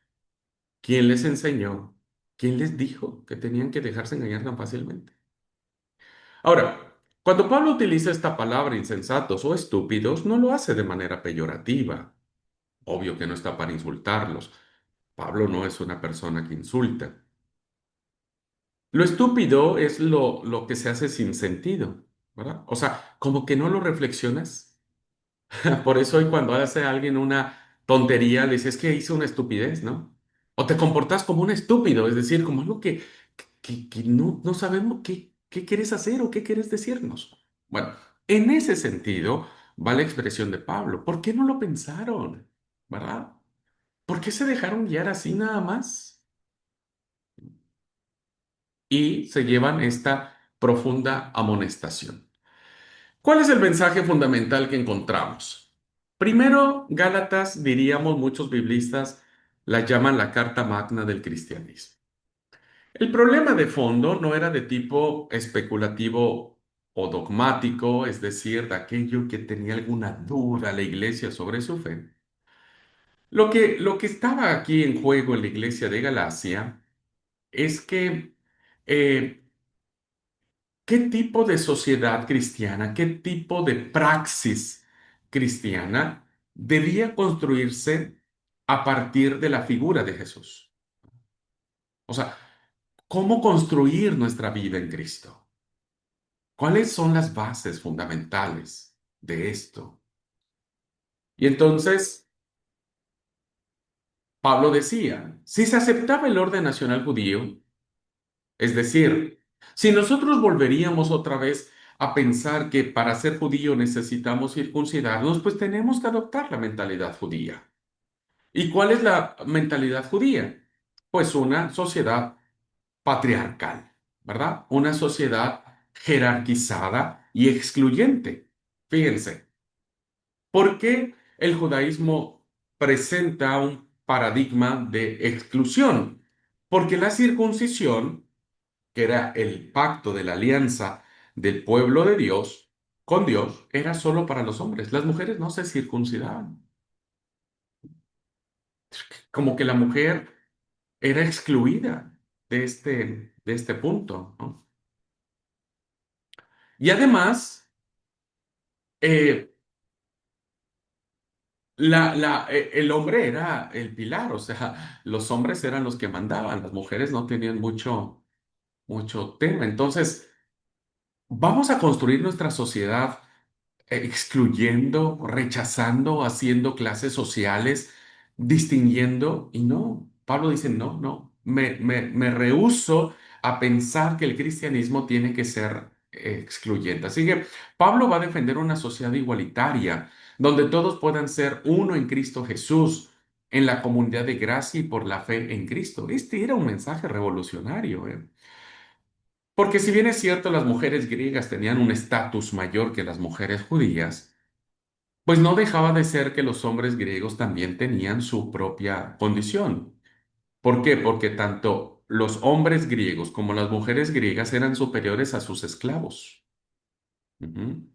A: ¿quién les enseñó? ¿Quién les dijo que tenían que dejarse engañar tan fácilmente? Ahora, cuando Pablo utiliza esta palabra insensatos o estúpidos, no lo hace de manera peyorativa. Obvio que no está para insultarlos. Pablo no es una persona que insulta. Lo estúpido es lo que se hace sin sentido, ¿verdad? O sea, como que no lo reflexionas. Por eso hoy cuando hace alguien una tontería, le dices que hizo una estupidez, ¿no? O te comportas como un estúpido, es decir, como algo que no sabemos qué quieres hacer o qué quieres decirnos. Bueno, en ese sentido va la expresión de Pablo. ¿Por qué no lo pensaron? ¿Verdad? ¿Por qué se dejaron guiar así nada más? Y se llevan esta profunda amonestación. ¿Cuál es el mensaje fundamental que encontramos? Primero, Gálatas, diríamos muchos biblistas, la llaman la carta magna del cristianismo. El problema de fondo no era de tipo especulativo o dogmático, es decir, de aquello que tenía alguna duda la iglesia sobre su fe. Lo que estaba aquí en juego en la iglesia de Galacia es que ¿qué tipo de sociedad cristiana, qué tipo de praxis cristiana debía construirse a partir de la figura de Jesús? O sea, ¿cómo construir nuestra vida en Cristo? ¿Cuáles son las bases fundamentales de esto? Y entonces Pablo decía, si se aceptaba el orden nacional judío, es decir, si nosotros volveríamos otra vez a pensar que para ser judío necesitamos circuncidarnos, pues tenemos que adoptar la mentalidad judía. ¿Y cuál es la mentalidad judía? Pues una sociedad patriarcal, ¿verdad? Una sociedad jerarquizada y excluyente. Fíjense, ¿por qué el judaísmo presenta un paradigma de exclusión? Porque la circuncisión, que era el pacto de la alianza del pueblo de Dios con Dios, era solo para los hombres. Las mujeres no se circuncidaban. Como que la mujer era excluida de este punto, ¿no? Y además, eh, el hombre era el pilar, o sea, los hombres eran los que mandaban, las mujeres no tenían mucho tema. Entonces, vamos a construir nuestra sociedad excluyendo, rechazando, haciendo clases sociales, distinguiendo, y no, Pablo dice, no, no, me rehúso a pensar que el cristianismo tiene que ser excluyente. Así que Pablo va a defender una sociedad igualitaria, donde todos puedan ser uno en Cristo Jesús, en la comunidad de gracia y por la fe en Cristo. Este era un mensaje revolucionario, ¿eh? Porque si bien es cierto, las mujeres griegas tenían un estatus mayor que las mujeres judías, pues no dejaba de ser que los hombres griegos también tenían su propia condición. ¿Por qué? Porque tanto los hombres griegos como las mujeres griegas eran superiores a sus esclavos. Ujú.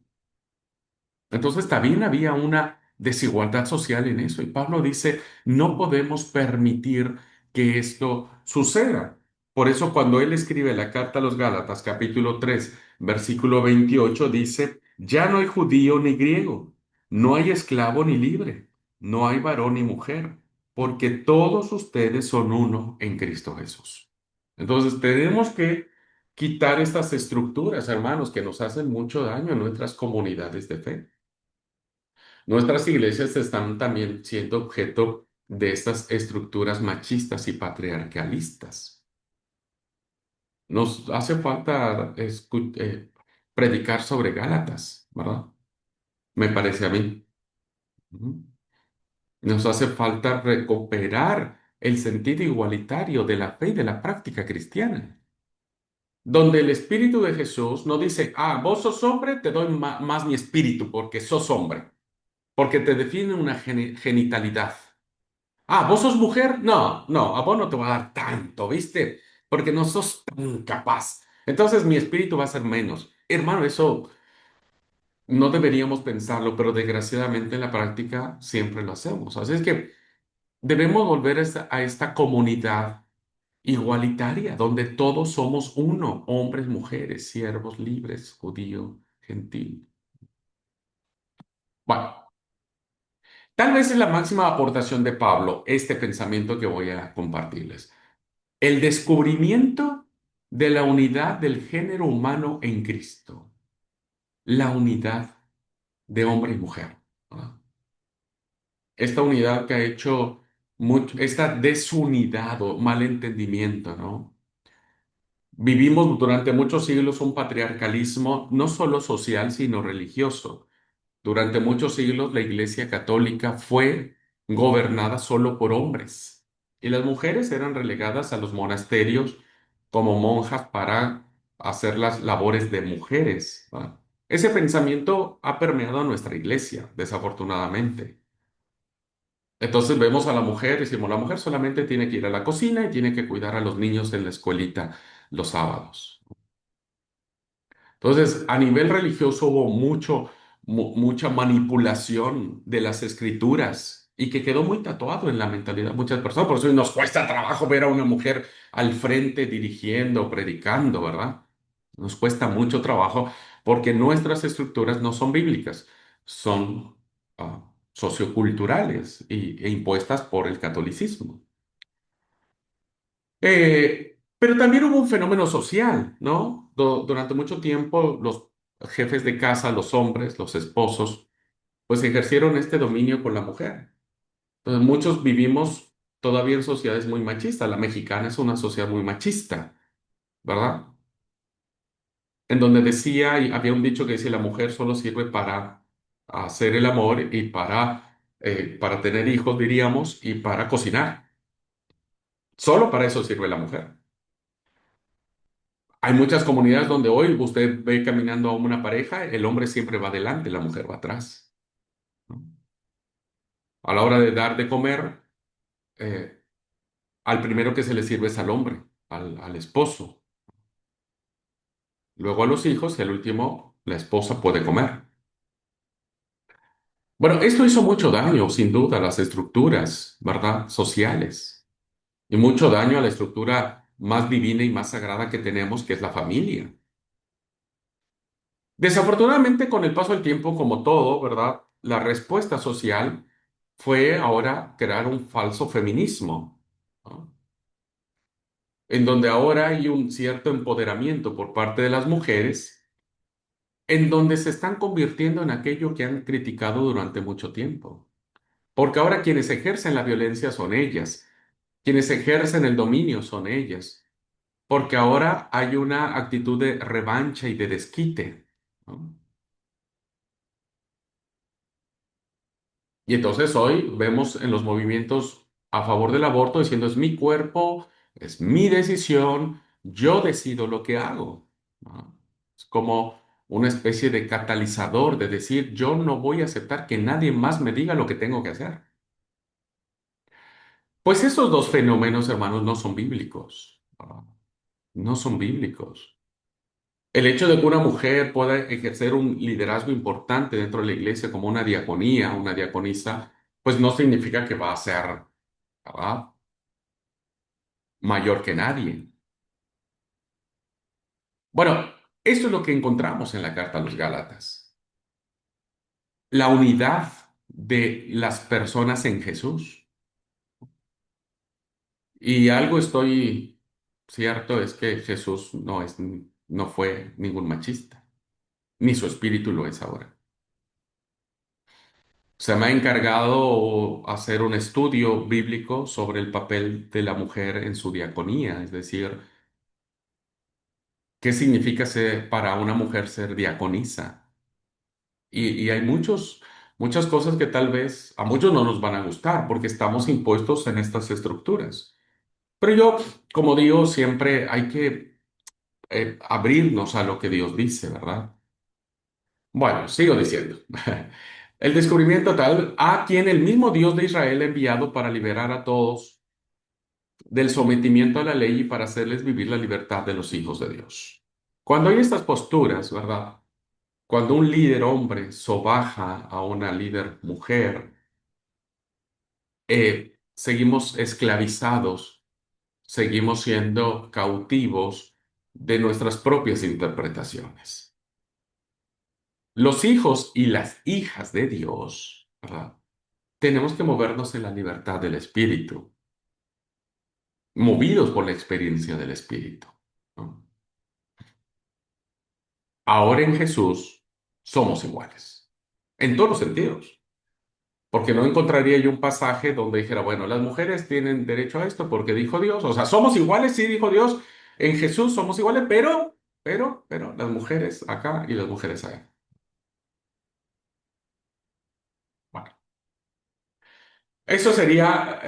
A: Entonces también había una desigualdad social en eso. Y Pablo dice, no podemos permitir que esto suceda. Por eso cuando él escribe la carta a los Gálatas, capítulo 3 versículo 28 dice, ya no hay judío ni griego, no hay esclavo ni libre, no hay varón ni mujer, porque todos ustedes son uno en Cristo Jesús. Entonces tenemos que quitar estas estructuras, hermanos, que nos hacen mucho daño en nuestras comunidades de fe. Nuestras iglesias están también siendo objeto de estas estructuras machistas y patriarcalistas. Nos hace falta predicar sobre Gálatas, ¿verdad? Me parece a mí. Ujú. Nos hace falta recuperar el sentido igualitario de la fe y de la práctica cristiana, donde el Espíritu de Jesús no dice, ah, vos sos hombre, te doy más mi espíritu porque sos hombre, porque te define una genitalidad. Ah, ¿vos sos mujer? No, no, a vos no te va a dar tanto, ¿viste? Porque no sos tan capaz. Entonces mi espíritu va a ser menos. Hermano, eso no deberíamos pensarlo, pero desgraciadamente en la práctica siempre lo hacemos. Así es que debemos volver a esta comunidad igualitaria, donde todos somos uno, hombres, mujeres, siervos, libres, judío, gentil. Bueno. Tal vez es la máxima aportación de Pablo, este pensamiento que voy a compartirles. El descubrimiento de la unidad del género humano en Cristo, la unidad de hombre y mujer, ¿verdad? Esta unidad que ha hecho mucho, esta desunidad o malentendimiento, ¿no? Vivimos durante muchos siglos un patriarcalismo no solo social, sino religioso. Durante muchos siglos la Iglesia Católica fue gobernada solo por hombres y las mujeres eran relegadas a los monasterios como monjas para hacer las labores de mujeres, ¿va? Ese pensamiento ha permeado a nuestra iglesia, desafortunadamente. Entonces vemos a la mujer, decimos, la mujer solamente tiene que ir a la cocina y tiene que cuidar a los niños en la escuelita los sábados. Entonces, a nivel religioso hubo mucha manipulación de las escrituras y que quedó muy tatuado en la mentalidad de muchas personas. Por eso nos cuesta trabajo ver a una mujer al frente dirigiendo, predicando, ¿verdad? Nos cuesta mucho trabajo porque nuestras estructuras no son bíblicas, son socioculturales e impuestas por el catolicismo. Pero también hubo un fenómeno social, ¿no? Durante mucho tiempo los jefes de casa, los hombres, los esposos, pues ejercieron este dominio con la mujer. Entonces muchos vivimos todavía en sociedades muy machistas. La mexicana es una sociedad muy machista, ¿verdad? En donde decía, y había un dicho que decía, la mujer solo sirve para hacer el amor y para tener hijos, diríamos, y para cocinar. Solo para eso sirve la mujer. Hay muchas comunidades donde hoy usted ve caminando a una pareja, el hombre siempre va adelante, la mujer va atrás, ¿no? A la hora de dar de comer, eh, al primero que se le sirve es al hombre, al esposo, luego a los hijos y al último la esposa puede comer. Bueno, esto hizo mucho daño, sin duda, a las estructuras, ¿verdad? Sociales y mucho daño a la estructura más divina y más sagrada que tenemos, que es la familia. Desafortunadamente, con el paso del tiempo, como todo, ¿verdad? La respuesta social fue ahora crear un falso feminismo, ¿no? En donde ahora hay un cierto empoderamiento por parte de las mujeres, en donde se están convirtiendo en aquello que han criticado durante mucho tiempo. Porque ahora quienes ejercen la violencia son ellas, quienes ejercen el dominio son ellas, porque ahora hay una actitud de revancha y de desquite, ¿no? Y entonces hoy vemos en los movimientos a favor del aborto diciendo es mi cuerpo, es mi decisión, yo decido lo que hago, ¿no? Es como una especie de catalizador de decir yo no voy a aceptar que nadie más me diga lo que tengo que hacer. Pues esos dos fenómenos, hermanos, no son bíblicos, ¿no? No son bíblicos. El hecho de que una mujer pueda ejercer un liderazgo importante dentro de la iglesia como una diaconía, una diaconisa, pues no significa que va a ser, ¿verdad?, mayor que nadie. Bueno, esto es lo que encontramos en la carta a los Gálatas. La unidad de las personas en Jesús. Y algo estoy cierto es que Jesús no fue ningún machista, ni su espíritu lo es ahora. Se me ha encargado hacer un estudio bíblico sobre el papel de la mujer en su diaconía, es decir, qué significa para una mujer ser diaconisa. Y hay muchas cosas que tal vez a muchos no nos van a gustar porque estamos impuestos en estas estructuras. Pero yo, como digo, siempre hay que abrirnos a lo que Dios dice, ¿verdad? Bueno, sigo diciendo. El descubrimiento tal, a quien el mismo Dios de Israel ha enviado para liberar a todos del sometimiento a la ley y para hacerles vivir la libertad de los hijos de Dios. Cuando hay estas posturas, ¿verdad? Cuando un líder hombre sobaja a una líder mujer, seguimos esclavizados, seguimos siendo cautivos de nuestras propias interpretaciones. Los hijos y las hijas de Dios, ¿verdad?, tenemos que movernos en la libertad del Espíritu, movidos por la experiencia del Espíritu, ¿no? Ahora en Jesús somos iguales, en todos los sentidos, porque no encontraría yo un pasaje donde dijera, bueno, las mujeres tienen derecho a esto porque dijo Dios, o sea, somos iguales, sí dijo Dios, en Jesús somos iguales, pero, las mujeres acá y las mujeres allá. Bueno, eso sería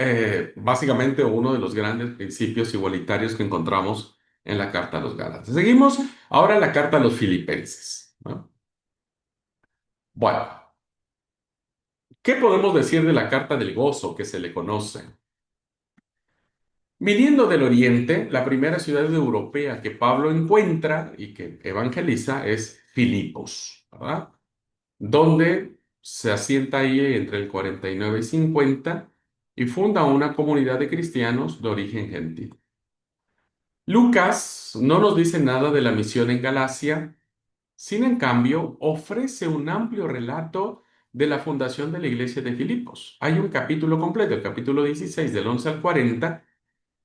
A: básicamente uno de los grandes principios igualitarios que encontramos en la Carta a los Gálatas. Seguimos ahora la Carta a los Filipenses, ¿no? Bueno, ¿qué podemos decir de la Carta del Gozo que se le conoce? Viniendo del Oriente, la primera ciudad europea que Pablo encuentra y que evangeliza es Filipos, ¿verdad? Donde se asienta ahí entre el 49 y 50 y funda una comunidad de cristianos de origen gentil. Lucas no nos dice nada de la misión en Galacia, sin en cambio ofrece un amplio relato de la fundación de la iglesia de Filipos. Hay un capítulo completo, el capítulo 16 del 11 al 40,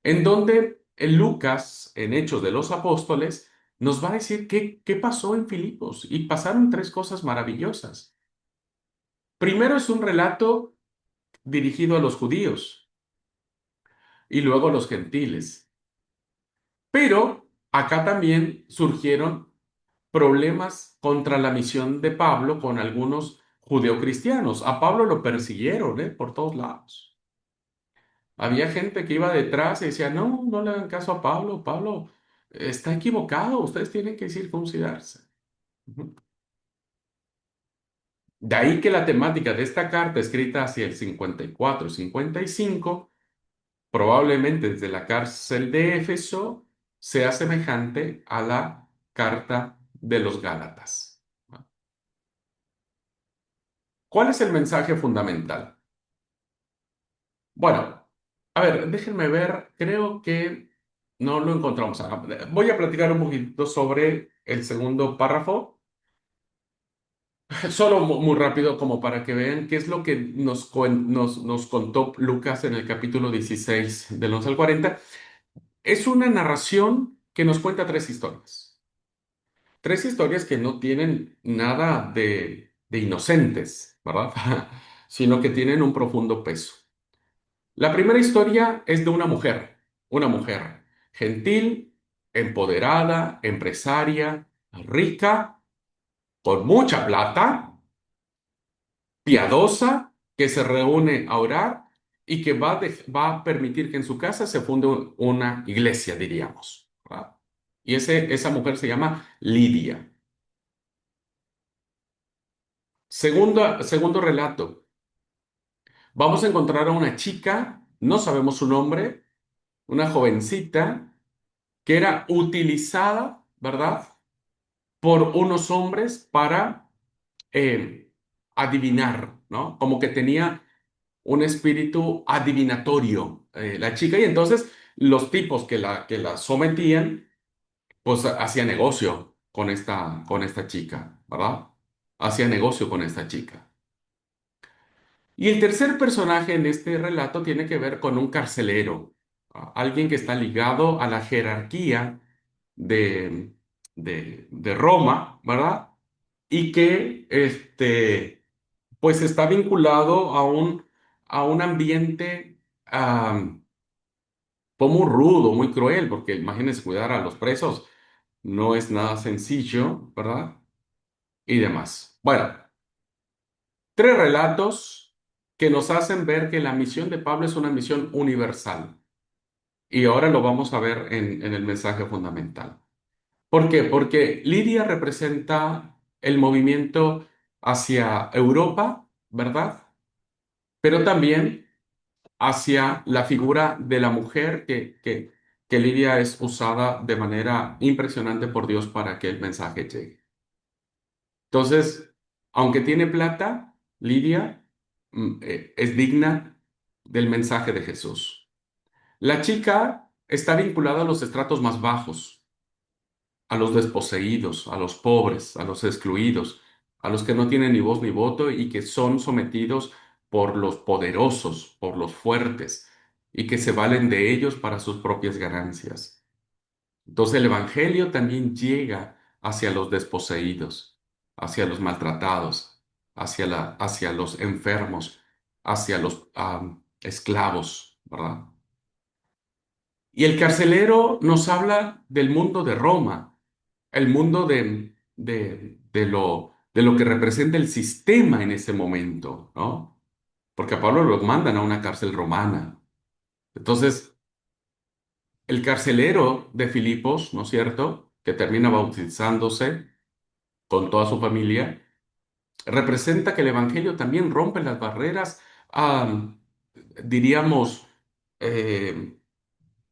A: en donde en Lucas, en Hechos de los Apóstoles, nos va a decir qué pasó en Filipos. Y pasaron tres cosas maravillosas. Primero es un relato dirigido a los judíos y luego a los gentiles. Pero acá también surgieron problemas contra la misión de Pablo con algunos judeocristianos. A Pablo lo persiguieron, por todos lados. Había gente que iba detrás y decía, no, no le hagan caso a Pablo, Pablo está equivocado, ustedes tienen que circuncidarse. Ujú. De ahí que la temática de esta carta, escrita hacia el 54-55, probablemente desde la cárcel de Éfeso, sea semejante a la carta de los Gálatas. ¿Cuál es el mensaje fundamental? Bueno, a ver, déjenme ver, creo que no lo encontramos acá. Voy a platicar un poquito sobre el segundo párrafo, solo muy rápido como para que vean qué es lo que nos contó Lucas en el capítulo 16 del 11 al 40. Es una narración que nos cuenta tres historias. Tres historias que no tienen nada de inocentes, ¿verdad? Sino que tienen un profundo peso. La primera historia es de una mujer gentil, empoderada, empresaria, rica, con mucha plata, piadosa, que se reúne a orar y que va a permitir que en su casa se funde una iglesia, diríamos, ¿verdad? Y esa mujer se llama Lidia. Segundo relato, vamos a encontrar a una chica, no sabemos su nombre, una jovencita que era utilizada, ¿verdad?, por unos hombres para eh, adivinar, ¿no? Como que tenía un espíritu adivinatorio, la chica, y entonces los tipos que la sometían, pues hacía negocio con esta chica, ¿verdad? Hacía negocio con esta chica. Y el tercer personaje en este relato tiene que ver con un carcelero, alguien que está ligado a la jerarquía de, de Roma, ¿verdad? Y que pues está vinculado a un ambiente pues muy rudo, muy cruel, porque imagínense cuidar a los presos no es nada sencillo, ¿verdad? Y demás. Bueno, tres relatos que nos hacen ver que la misión de Pablo es una misión universal. Y ahora lo vamos a ver en el mensaje fundamental. ¿Por qué? Porque Lidia representa el movimiento hacia Europa, ¿verdad? Pero también hacia la figura de la mujer que Lidia es usada de manera impresionante por Dios para que el mensaje llegue. Entonces, aunque tiene plata, Lidia es digna del mensaje de Jesús. La chica está vinculada a los estratos más bajos, a los desposeídos, a los pobres, a los excluidos, a los que no tienen ni voz ni voto y que son sometidos por los poderosos, por los fuertes, y que se valen de ellos para sus propias ganancias. Entonces el Evangelio también llega hacia los desposeídos, hacia los maltratados, hacia los enfermos, hacia los esclavos, ¿verdad? Y el carcelero nos habla del mundo de Roma, el mundo de lo que representa el sistema en ese momento, ¿no? Porque a Pablo lo mandan a una cárcel romana. Entonces, el carcelero de Filipos, ¿no es cierto?, que termina bautizándose con toda su familia, representa que el Evangelio también rompe las barreras, ah, diríamos, eh,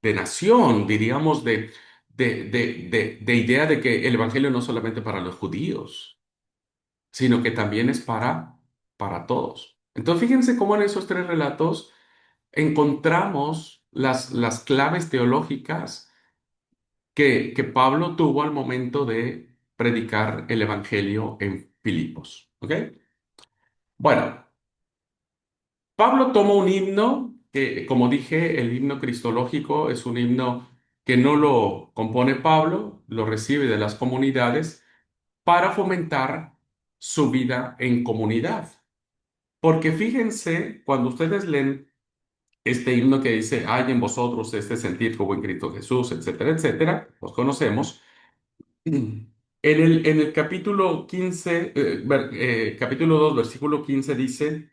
A: de nación, diríamos, de idea de que el Evangelio no es solamente para los judíos, sino que también es para todos. Entonces, fíjense cómo en esos tres relatos encontramos las claves teológicas que Pablo tuvo al momento de predicar el Evangelio en Filipos. ¿Ok? Bueno, Pablo toma un himno que, como dije, el himno cristológico es un himno que no lo compone Pablo, lo recibe de las comunidades para fomentar su vida en comunidad. Porque fíjense, cuando ustedes leen este himno que dice, hay en vosotros este sentir que hubo en Cristo Jesús, etcétera, etcétera, los conocemos. En el capítulo 15, capítulo 2, versículo 15 dice,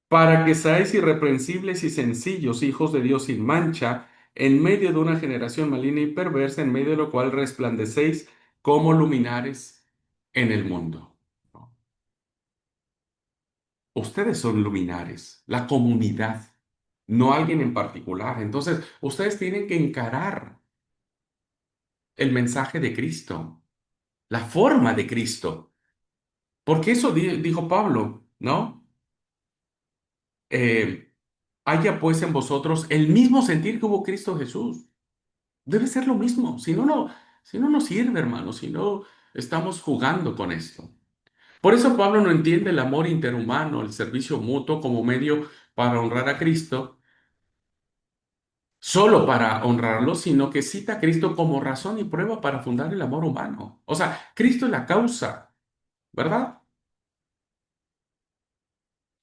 A: para que seáis irreprensibles y sencillos, hijos de Dios sin mancha, en medio de una generación maligna y perversa, en medio de lo cual resplandecéis como luminares en el mundo. Ustedes son luminares, la comunidad, no alguien en particular. Entonces, ustedes tienen que encarar el mensaje de Cristo, la forma de Cristo. Porque eso dijo Pablo, ¿no? Eh, haya pues en vosotros el mismo sentir que hubo Cristo Jesús. Debe ser lo mismo. Si no nos sirve, hermano, si no estamos jugando con esto. Por eso Pablo no entiende el amor interhumano, el servicio mutuo como medio para honrar a Cristo, solo para honrarlo, sino que cita a Cristo como razón y prueba para fundar el amor humano. O sea, Cristo es la causa, ¿verdad?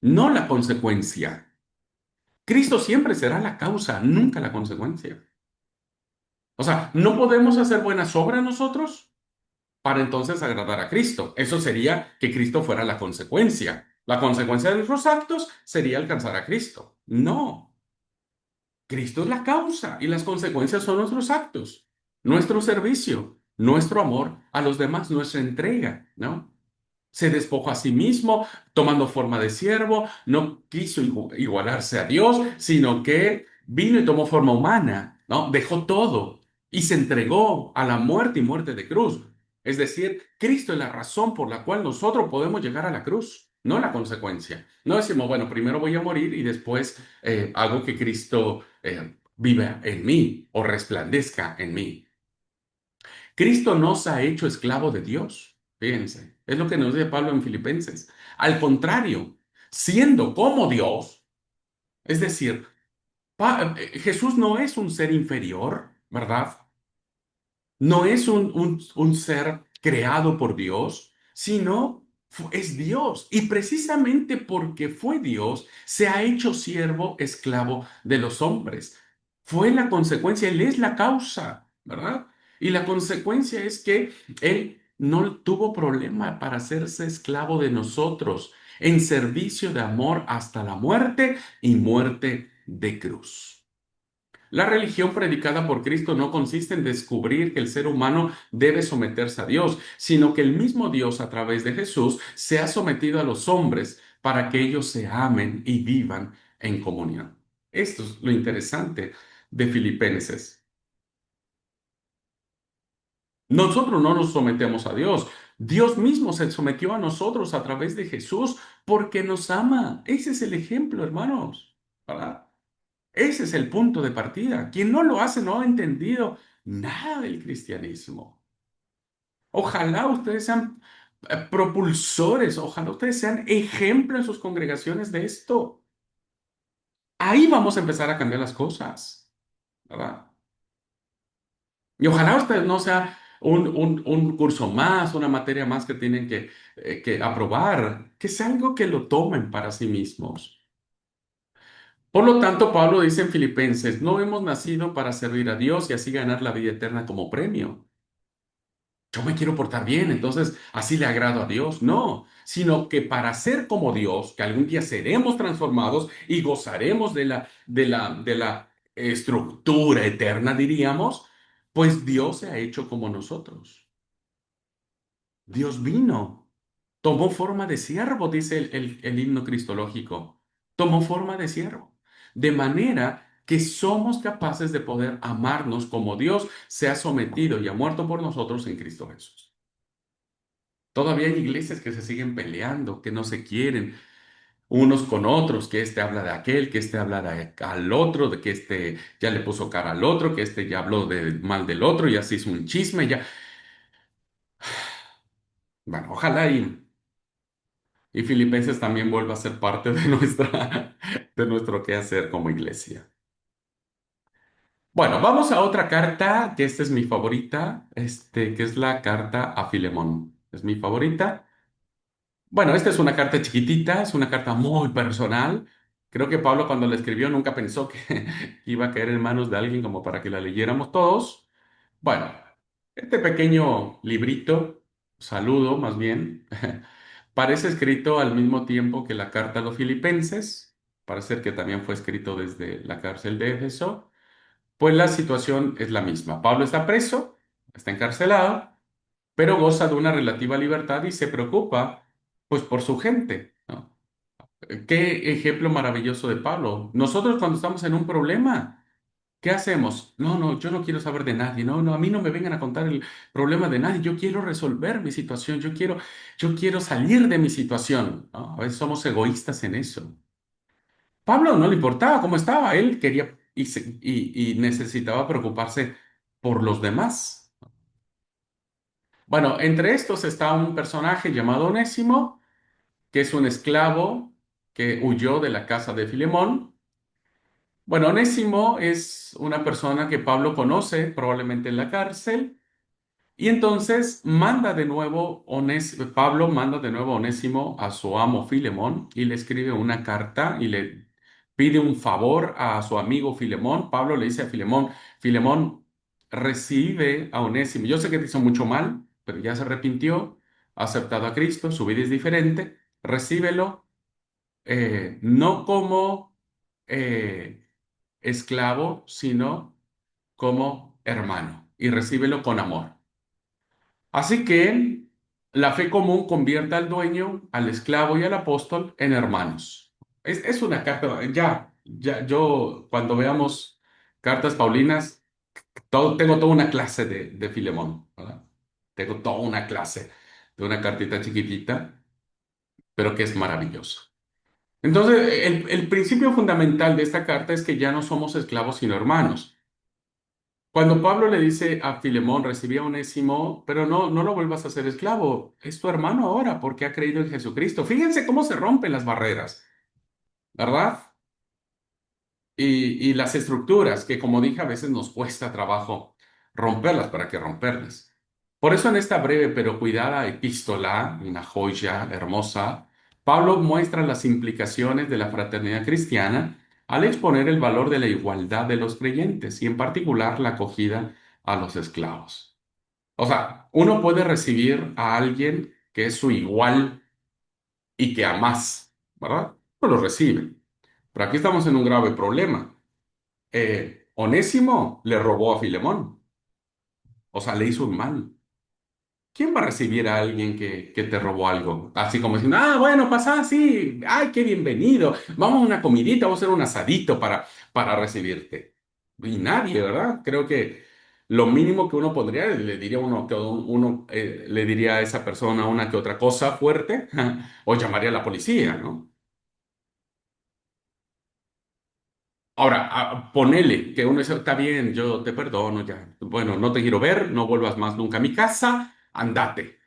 A: No la consecuencia. Cristo siempre será la causa, nunca la consecuencia. O sea, no podemos hacer buenas obras nosotros para entonces agradar a Cristo. Eso sería que Cristo fuera la consecuencia. La consecuencia de nuestros actos sería alcanzar a Cristo. No, Cristo es la causa y las consecuencias son nuestros actos, nuestro servicio, nuestro amor a los demás, nuestra entrega, ¿no? Se despojó a sí mismo, tomando forma de siervo, no quiso igualarse a Dios, sino que vino y tomó forma humana, ¿no? Dejó todo y se entregó a la muerte y muerte de cruz. Es decir, Cristo es la razón por la cual nosotros podemos llegar a la cruz, no la consecuencia. No decimos, bueno, primero voy a morir y después hago que Cristo viva en mí o resplandezca en mí. Cristo no se ha hecho esclavo de Dios. Fíjense, es lo que nos dice Pablo en Filipenses. Al contrario, siendo como Dios, es decir, Jesús no es un ser inferior, ¿verdad? No es un ser creado por Dios, sino es Dios. Y precisamente porque fue Dios, se ha hecho siervo, esclavo de los hombres. Fue la consecuencia, Él es la causa, ¿verdad? Y la consecuencia es que Él no tuvo problema para hacerse esclavo de nosotros, en servicio de amor hasta la muerte y muerte de cruz. La religión predicada por Cristo no consiste en descubrir que el ser humano debe someterse a Dios, sino que el mismo Dios a través de Jesús se ha sometido a los hombres para que ellos se amen y vivan en comunión. Esto es lo interesante de Filipenses. Nosotros no nos sometemos a Dios. Dios mismo se sometió a nosotros a través de Jesús porque nos ama. Ese es el ejemplo, hermanos. ¿Verdad? Ese es el punto de partida. Quien no lo hace no ha entendido nada del cristianismo. Ojalá ustedes sean propulsores. Ojalá ustedes sean ejemplo en sus congregaciones de esto. Ahí vamos a empezar a cambiar las cosas, ¿verdad? Y ojalá usted no sea un curso más, una materia más que tienen que aprobar, que sea algo que lo tomen para sí mismos. Por lo tanto, Pablo dice en Filipenses, no hemos nacido para servir a Dios y así ganar la vida eterna como premio. Yo me quiero portar bien, entonces así le agrado a Dios. No, sino que para ser como Dios, que algún día seremos transformados y gozaremos de la estructura eterna, diríamos, pues Dios se ha hecho como nosotros. Dios vino, tomó forma de siervo, dice el himno cristológico. Tomó forma de siervo. De manera que somos capaces de poder amarnos como Dios se ha sometido y ha muerto por nosotros en Cristo Jesús. Todavía hay iglesias que se siguen peleando, que no se quieren unos con otros, que este habla de aquel, que este habla al otro, de que este ya le puso cara al otro, que este ya habló mal del otro y así hizo un chisme, ya. Bueno, ojalá y Filipenses también vuelva a ser parte de de nuestro quehacer como iglesia. Bueno, vamos a otra carta, que esta es mi favorita, que es la carta a Filemón. Es mi favorita. Bueno, esta es una carta chiquitita, es una carta muy personal. Creo que Pablo cuando la escribió nunca pensó que iba a caer en manos de alguien como para que la leyéramos todos. Bueno, este pequeño librito, saludo más bien, parece escrito al mismo tiempo que la carta a los Filipenses. Parece que también fue escrito desde la cárcel de Éfeso. Pues la situación es la misma. Pablo está preso, está encarcelado, pero goza de una relativa libertad y se preocupa, pues, por su gente, ¿no? Qué ejemplo maravilloso de Pablo. Nosotros cuando estamos en un problema, ¿qué hacemos? No, no, yo no quiero saber de nadie. No, no, a mí no me vengan a contar el problema de nadie. Yo quiero resolver mi situación. Yo quiero salir de mi situación, ¿no? A veces somos egoístas en eso. Pablo no le importaba cómo estaba. Él quería y necesitaba preocuparse por los demás. Bueno, entre estos está un personaje llamado Onésimo, que es un esclavo que huyó de la casa de Filemón. Bueno, Onésimo es una persona que Pablo conoce probablemente en la cárcel y entonces Pablo manda de nuevo a Onésimo a su amo Filemón y le escribe una carta y le pide un favor a su amigo Filemón. Pablo le dice a Filemón, Filemón, recibe a Onésimo. Yo sé que te hizo mucho mal, pero ya se arrepintió, ha aceptado a Cristo, su vida es diferente, recíbelo no como eh, esclavo, sino como hermano, y recíbelo con amor. Así que la fe común convierte al dueño, al esclavo y al apóstol en hermanos. Es una carta, yo cuando veamos cartas paulinas, tengo toda una clase de Filemón, ¿verdad? Tengo toda una clase de una cartita chiquitita, pero que es maravilloso. Entonces, el principio fundamental de esta carta es que ya no somos esclavos sino hermanos. Cuando Pablo le dice a Filemón, recibí a Onésimo, pero no, no lo vuelvas a ser esclavo, es tu hermano ahora porque ha creído en Jesucristo. Fíjense cómo se rompen las barreras, ¿verdad? Y las estructuras, que como dije, a veces nos cuesta trabajo romperlas para que romperlas. Por eso en esta breve pero cuidada epístola, una joya hermosa, Pablo muestra las implicaciones de la fraternidad cristiana al exponer el valor de la igualdad de los creyentes y en particular la acogida a los esclavos. O sea, uno puede recibir a alguien que es su igual y que amas, ¿verdad? No lo recibe. Pero aquí estamos en un grave problema. Onésimo le robó a Filemón, o sea, le hizo un mal. ¿Quién va a recibir a alguien que te robó algo? Así como diciendo, ah, bueno, pasa, sí, ay, qué bienvenido, vamos a una comidita, vamos a hacer un asadito para recibirte. Y nadie, ¿verdad? Creo que lo mínimo que uno podría, le diría le diría a esa persona una que otra cosa fuerte, o llamaría a la policía, ¿no? Ahora, ponele que uno dice, está bien, yo te perdono ya. Bueno, no te quiero ver, no vuelvas más nunca a mi casa, andate.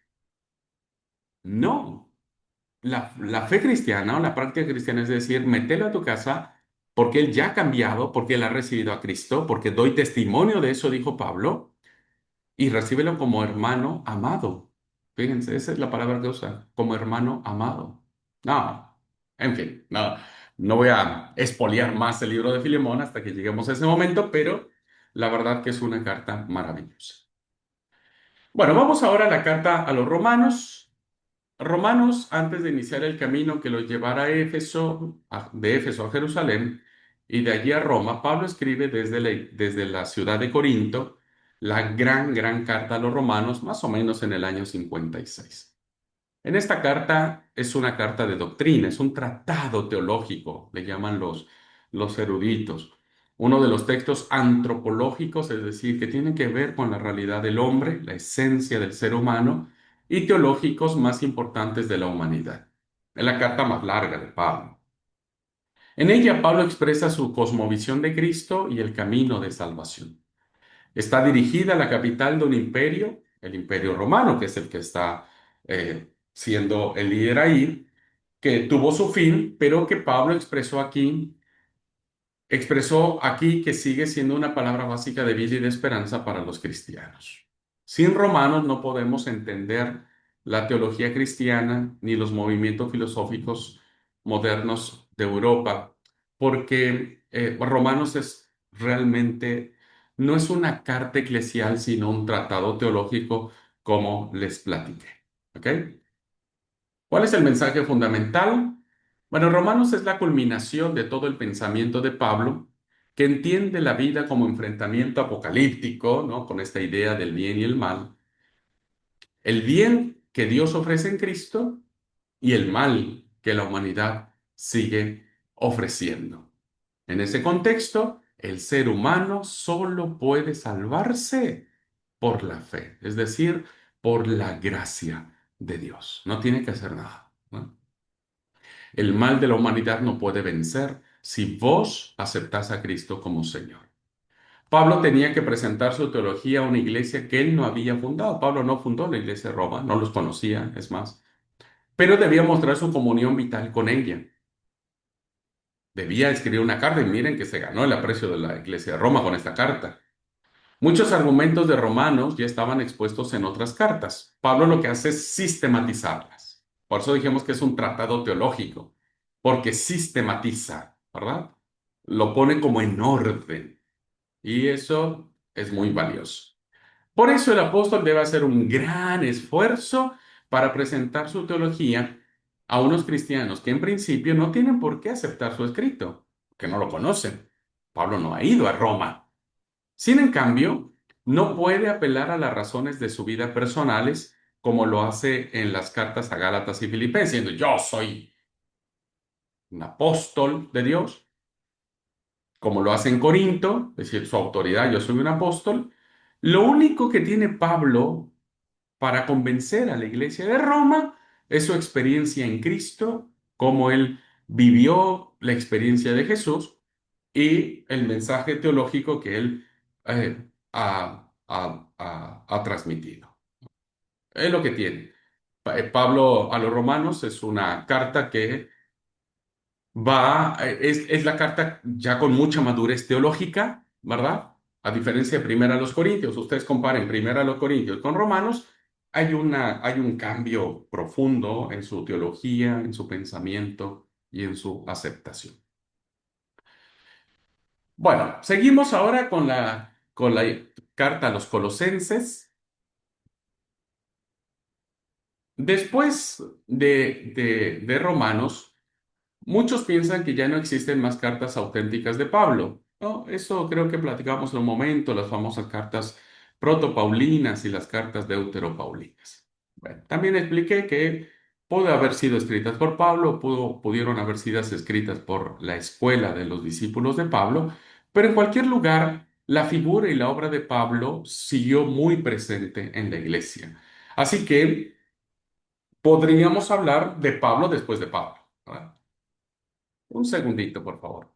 A: No. La fe cristiana o la práctica cristiana es decir, mételo a tu casa porque él ya ha cambiado, porque él ha recibido a Cristo, porque doy testimonio de eso, dijo Pablo, y recíbelo como hermano amado. Fíjense, esa es la palabra que usa, como hermano amado. No, en fin, no, no voy a expoliar más el libro de Filemón hasta que lleguemos a ese momento, pero la verdad que es una carta maravillosa. Bueno, vamos ahora a la carta a los romanos. Romanos, antes de iniciar el camino que los llevara a Éfeso, de Éfeso a Jerusalén y de allí a Roma, Pablo escribe desde la ciudad de Corinto la gran carta a los romanos, más o menos en el año 56. En esta carta es una carta de doctrina, es un tratado teológico, le llaman los eruditos. Uno de los textos antropológicos, es decir, que tienen que ver con la realidad del hombre, la esencia del ser humano, y teológicos más importantes de la humanidad. Es la carta más larga de Pablo. En ella, Pablo expresa su cosmovisión de Cristo y el camino de salvación. Está dirigida a la capital de un imperio, el Imperio Romano, que es el que está siendo el líder ahí, que tuvo su fin, pero que Pablo expresó aquí que sigue siendo una palabra básica de vida y de esperanza para los cristianos. Sin romanos no podemos entender la teología cristiana ni los movimientos filosóficos modernos de Europa, porque Romanos es realmente, no es una carta eclesial, sino un tratado teológico, como les platiqué. ¿Ok? ¿Cuál es el mensaje fundamental? Bueno, Romanos es la culminación de todo el pensamiento de Pablo, que entiende la vida como enfrentamiento apocalíptico, ¿no? Con esta idea del bien y el bien que Dios ofrece en Cristo y el mal que la humanidad sigue ofreciendo. En ese contexto, el ser humano solo puede salvarse por la fe, es decir, por la gracia de Dios. No tiene que hacer nada, ¿no? El mal de la humanidad no puede vencer si vos aceptás a Cristo como Señor. Pablo tenía que presentar su teología a una iglesia que él no había fundado. Pablo no fundó la iglesia de Roma, no los conocía, es más, pero debía mostrar su comunión vital con ella. Debía escribir una carta y miren que se ganó el aprecio de la iglesia de Roma con esta carta. Muchos argumentos de Romanos ya estaban expuestos en otras cartas. Pablo lo que hace es sistematizarlas. Por eso dijimos que es un tratado teológico, porque sistematiza, ¿verdad? Lo pone como en orden y eso es muy valioso. Por eso el apóstol debe hacer un gran esfuerzo para presentar su teología a unos cristianos que en principio no tienen por qué aceptar su escrito, que no lo conocen. Pablo no ha ido a Roma. Sin en cambio, no puede apelar a las razones de su vida personales como lo hace en las cartas a Gálatas y Filipenses, diciendo yo soy un apóstol de Dios, como lo hace en Corinto, es decir, su autoridad, yo soy un apóstol. Lo único que tiene Pablo para convencer a la iglesia de Roma es su experiencia en Cristo, cómo él vivió la experiencia de Jesús y el mensaje teológico que él ha transmitido. Es lo que tiene. Pablo a los romanos es una carta que es la carta ya con mucha madurez teológica, ¿verdad? A diferencia de Primera a los Corintios, ustedes comparen Primera a los Corintios con Romanos, hay un cambio profundo en su teología, en su pensamiento y en su aceptación. Bueno, seguimos ahora con la carta a los Colosenses. Después de Romanos, muchos piensan que ya no existen más cartas auténticas de Pablo, ¿no? Eso creo que platicamos en un momento, las famosas cartas protopaulinas y las cartas deuteropaulinas. Bueno, también expliqué que pudo haber sido escritas por Pablo, pudieron haber sido escritas por la escuela de los discípulos de Pablo, pero en cualquier lugar, la figura y la obra de Pablo siguió muy presente en la iglesia. Así que podríamos hablar de Pablo después de Pablo, ¿verdad? Un segundito, por favor.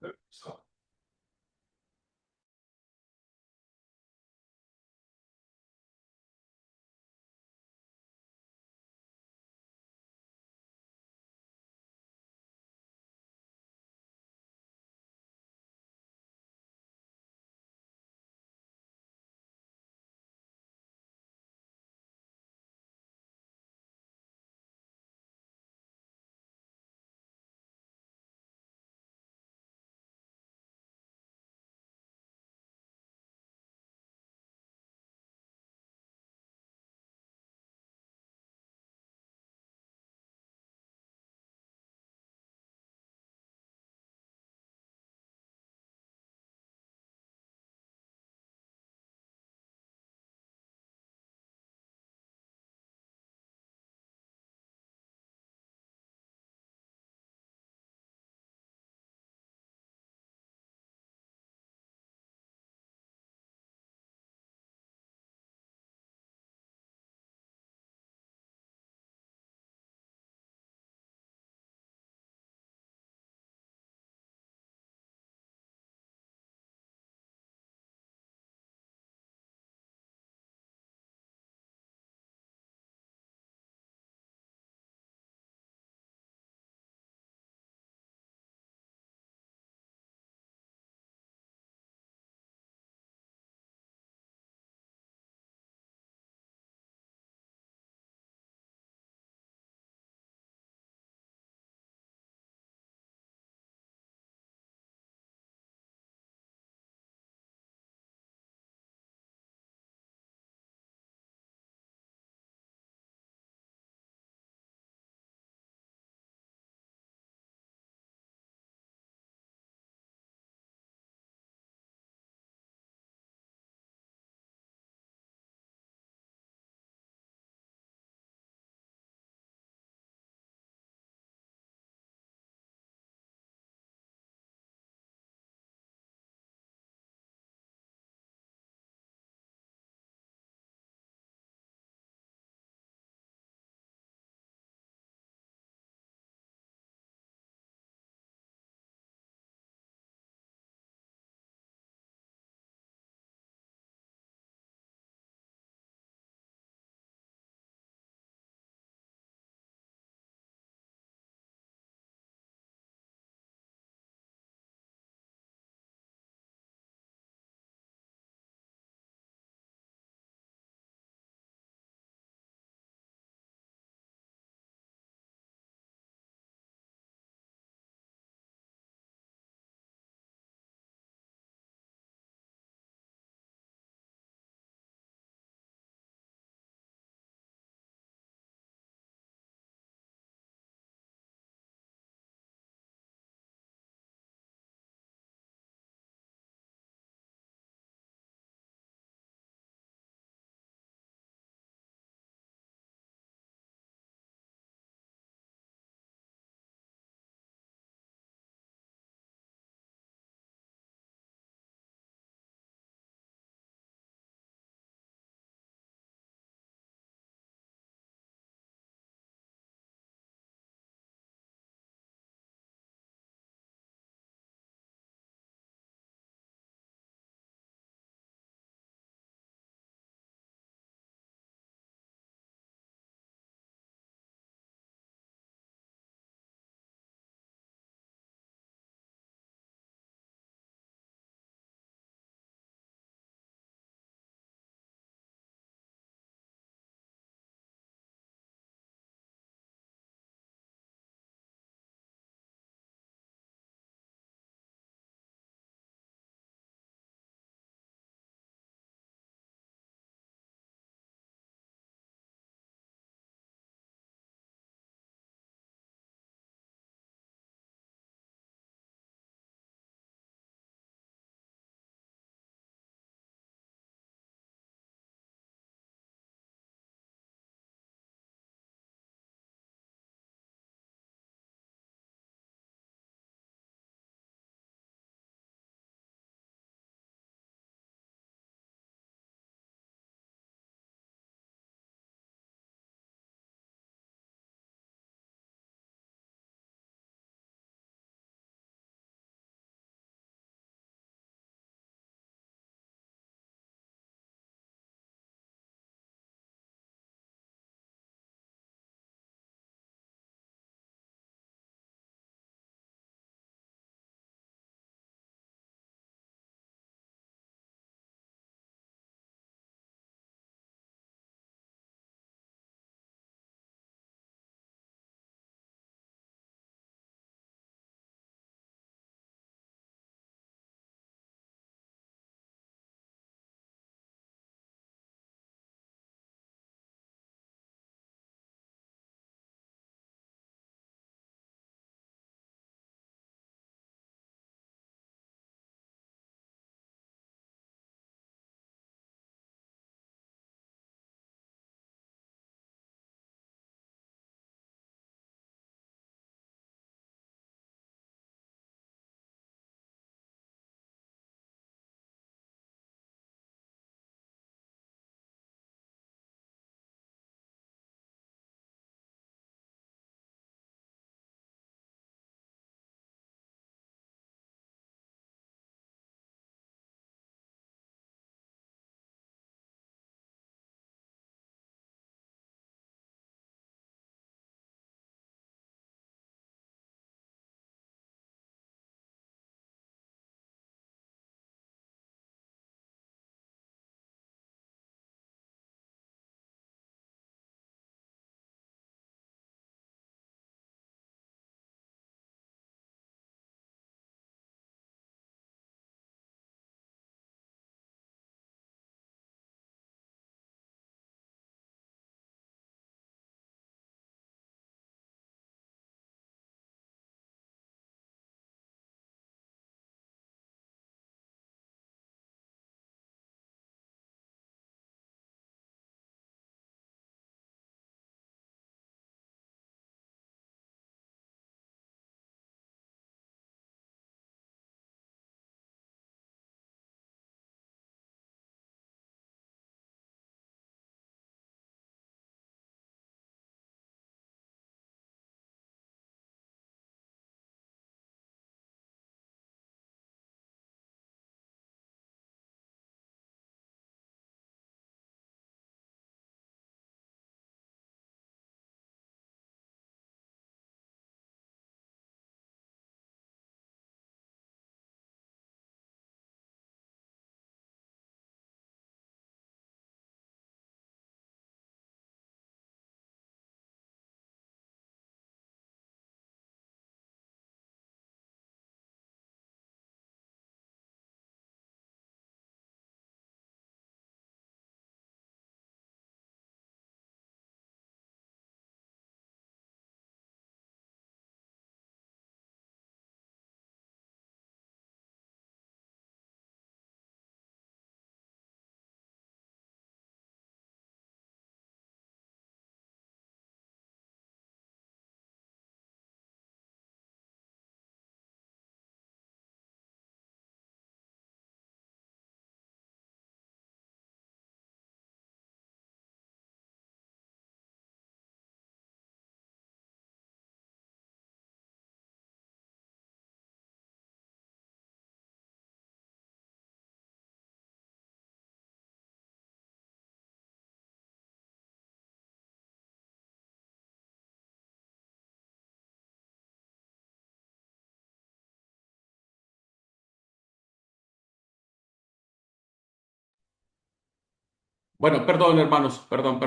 A: Bueno, perdón, hermanos, perdón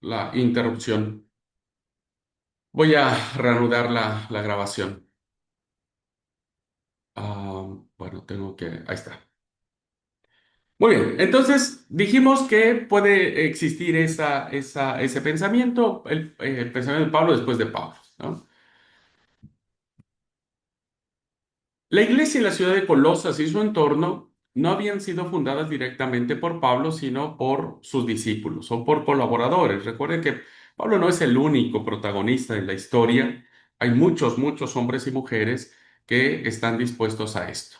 A: la interrupción. Voy a reanudar la grabación. Bueno, tengo que... Ahí está. Muy bien, entonces dijimos que puede existir ese pensamiento, el pensamiento de Pablo después de Pablo, ¿no? La iglesia y la ciudad de Colosas y su entorno no habían sido fundadas directamente por Pablo, sino por sus discípulos o por colaboradores. Recuerden que Pablo no es el único protagonista de la historia. Hay muchos hombres y mujeres que están dispuestos a esto.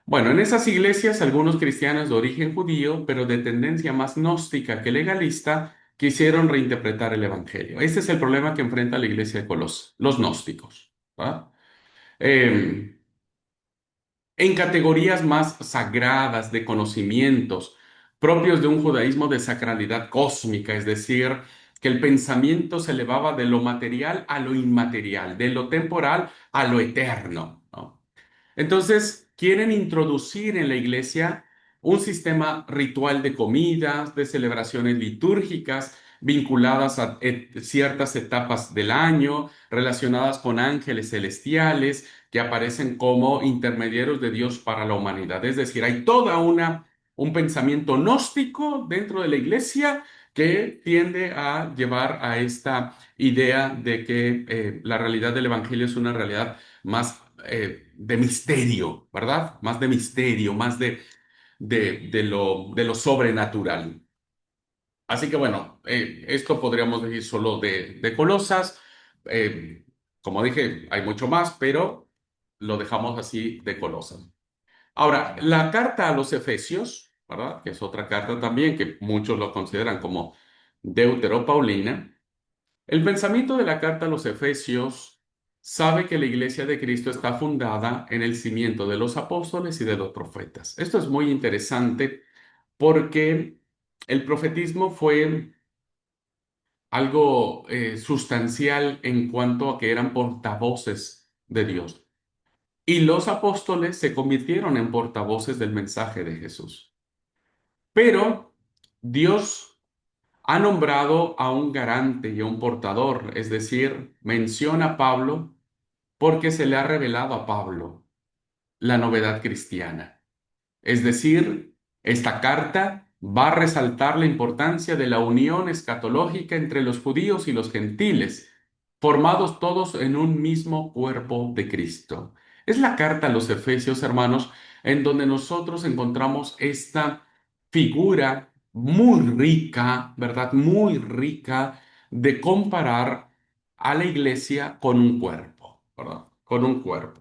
A: Bueno, en esas iglesias, algunos cristianos de origen judío, pero de tendencia más gnóstica que legalista, quisieron reinterpretar el Evangelio. Ese es el problema que enfrenta la iglesia de Colosas, los gnósticos. ¿Va? Eh, en categorías más sagradas de conocimientos, propios de un judaísmo de sacralidad cósmica, es decir, que el pensamiento se elevaba de lo material a lo inmaterial, de lo temporal a lo eterno, ¿no? Entonces, quieren introducir en la iglesia un sistema ritual de comidas, de celebraciones litúrgicas vinculadas a ciertas etapas del año, relacionadas con ángeles celestiales que aparecen como intermediarios de Dios para la humanidad. Es decir, hay un pensamiento gnóstico dentro de la iglesia que tiende a llevar a esta idea de que la realidad del Evangelio es una realidad más de misterio, ¿verdad? Más de misterio, más de lo sobrenatural. Así que bueno, esto podríamos decir solo de Colosas. Eh, Como dije, hay mucho más, pero lo dejamos así de Colosas. Ahora, la carta a los Efesios, ¿verdad? Que es otra carta también que muchos lo consideran como deuteropaulina. El pensamiento de la carta a los Efesios sabe que la iglesia de Cristo está fundada en el cimiento de los apóstoles y de los profetas. Esto es muy interesante porque el profetismo fue algo sustancial en cuanto a que eran portavoces de Dios. Y los apóstoles se convirtieron en portavoces del mensaje de Jesús. Pero Dios ha nombrado a un garante y a un portador, es decir, menciona a Pablo porque se le ha revelado a Pablo la novedad cristiana. Es decir, esta carta va a resaltar la importancia de la unión escatológica entre los judíos y los gentiles, formados todos en un mismo cuerpo de Cristo. Es la carta a los Efesios, hermanos, en donde nosotros encontramos esta figura muy rica, ¿verdad? Muy rica de comparar a la iglesia con un cuerpo, ¿verdad? Con un cuerpo.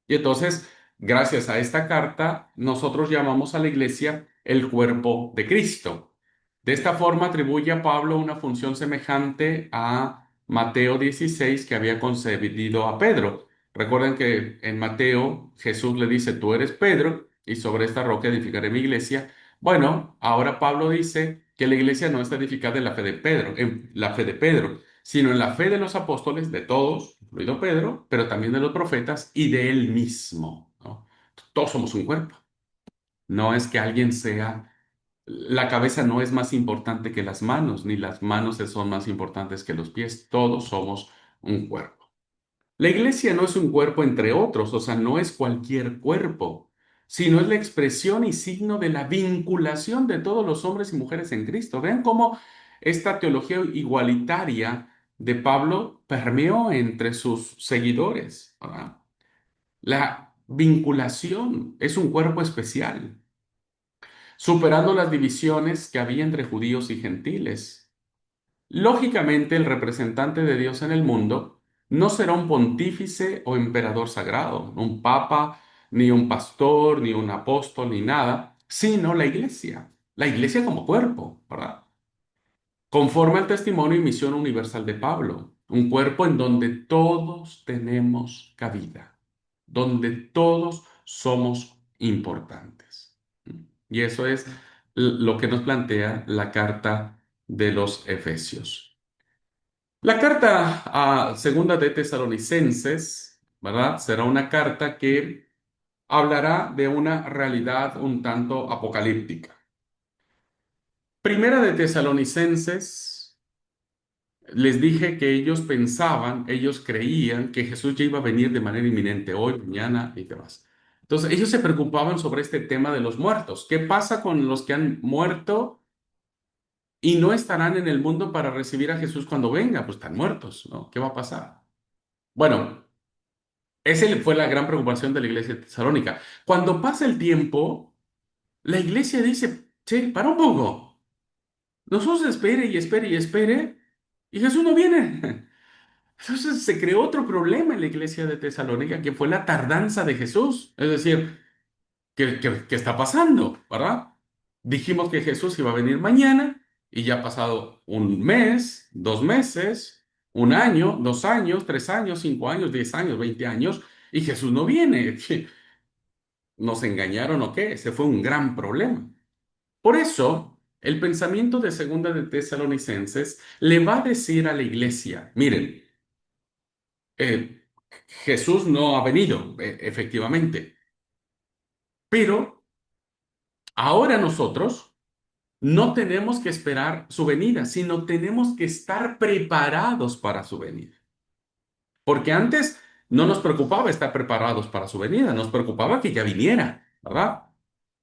A: Y entonces, gracias a esta carta, nosotros llamamos a la iglesia el cuerpo de Cristo. De esta forma atribuye a Pablo una función semejante a Mateo 16 que había concedido a Pedro. Recuerden que en Mateo Jesús le dice, tú eres Pedro y sobre esta roca edificaré mi iglesia. Bueno, ahora Pablo dice que la iglesia no está edificada en la fe de Pedro, en la fe de Pedro, sino en la fe de los apóstoles, de todos, incluido Pedro, pero también de los profetas y de él mismo, ¿no? Todos somos un cuerpo. No es que alguien sea, la cabeza no es más importante que las manos, ni las manos son más importantes que los pies. Todos somos un cuerpo. La iglesia no es un cuerpo entre otros, o sea, no es cualquier cuerpo, sino es la expresión y signo de la vinculación de todos los hombres y mujeres en Cristo. Vean cómo esta teología igualitaria de Pablo permeó entre sus seguidores, ¿verdad? La vinculación es un cuerpo especial, superando las divisiones que había entre judíos y gentiles. Lógicamente, el representante de Dios en el mundo no será un pontífice o emperador sagrado, un papa, ni un pastor, ni un apóstol, ni nada, sino la iglesia como cuerpo, ¿verdad? Conforme al testimonio y misión universal de Pablo, un cuerpo en donde todos tenemos cabida, donde todos somos importantes. Y eso es lo que nos plantea la carta de los Efesios. La carta a segunda de Tesalonicenses, ¿verdad? Será una carta que hablará de una realidad un tanto apocalíptica. Primera de Tesalonicenses, les dije que ellos pensaban, ellos creían que Jesús ya iba a venir de manera inminente, hoy, mañana y demás. Entonces, ellos se preocupaban sobre este tema de los muertos. ¿Qué pasa con los que han muerto y no estarán en el mundo para recibir a Jesús cuando venga? Pues están muertos, ¿no? ¿Qué va a pasar? Bueno, esa fue la gran preocupación de la iglesia de Tesalónica. Cuando pasa el tiempo, la iglesia dice, che, para un poco. Nosotros espere y espere y espere y Jesús no viene. Entonces se creó otro problema en la iglesia de Tesalónica, que fue la tardanza de Jesús. Es decir, ¿qué está pasando? ¿Verdad? Dijimos que Jesús iba a venir mañana y ya ha pasado un mes, 2 meses, un año, 2 años, 3 años, 5 años, 10 años, 20 años y Jesús no viene. ¿Nos engañaron o qué? Ese fue un gran problema. Por eso, el pensamiento de Segunda de Tesalonicenses le va a decir a la iglesia, miren, eh, Jesús no ha venido, efectivamente, pero ahora nosotros no tenemos que esperar su venida, sino tenemos que estar preparados para su venida. Porque antes no nos preocupaba estar preparados para su venida, nos preocupaba que ya viniera, ¿verdad?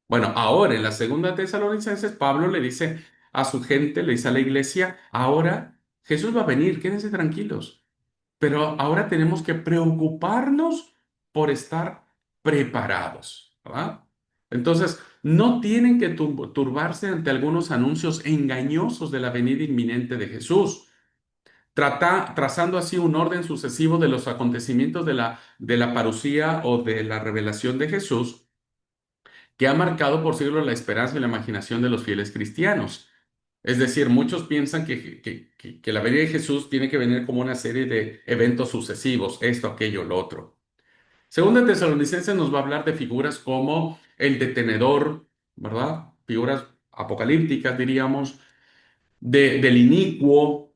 A: Bueno, ahora en la segunda Tesalonicenses, Pablo le dice a su gente, le dice a la iglesia, ahora Jesús va a venir, quédense tranquilos. Pero ahora tenemos que preocuparnos por estar preparados, ¿verdad? Entonces, no tienen que turbarse ante algunos anuncios engañosos de la venida inminente de Jesús, trazando así un orden sucesivo de los acontecimientos de la parucía o de la revelación de Jesús, que ha marcado por siglos la esperanza y la imaginación de los fieles cristianos. Es decir, muchos piensan que la venida de Jesús tiene que venir como una serie de eventos sucesivos, esto, aquello, lo otro. Segunda Tesalonicenses nos va a hablar de figuras como el detenedor, ¿verdad? Figuras apocalípticas, diríamos, del inicuo,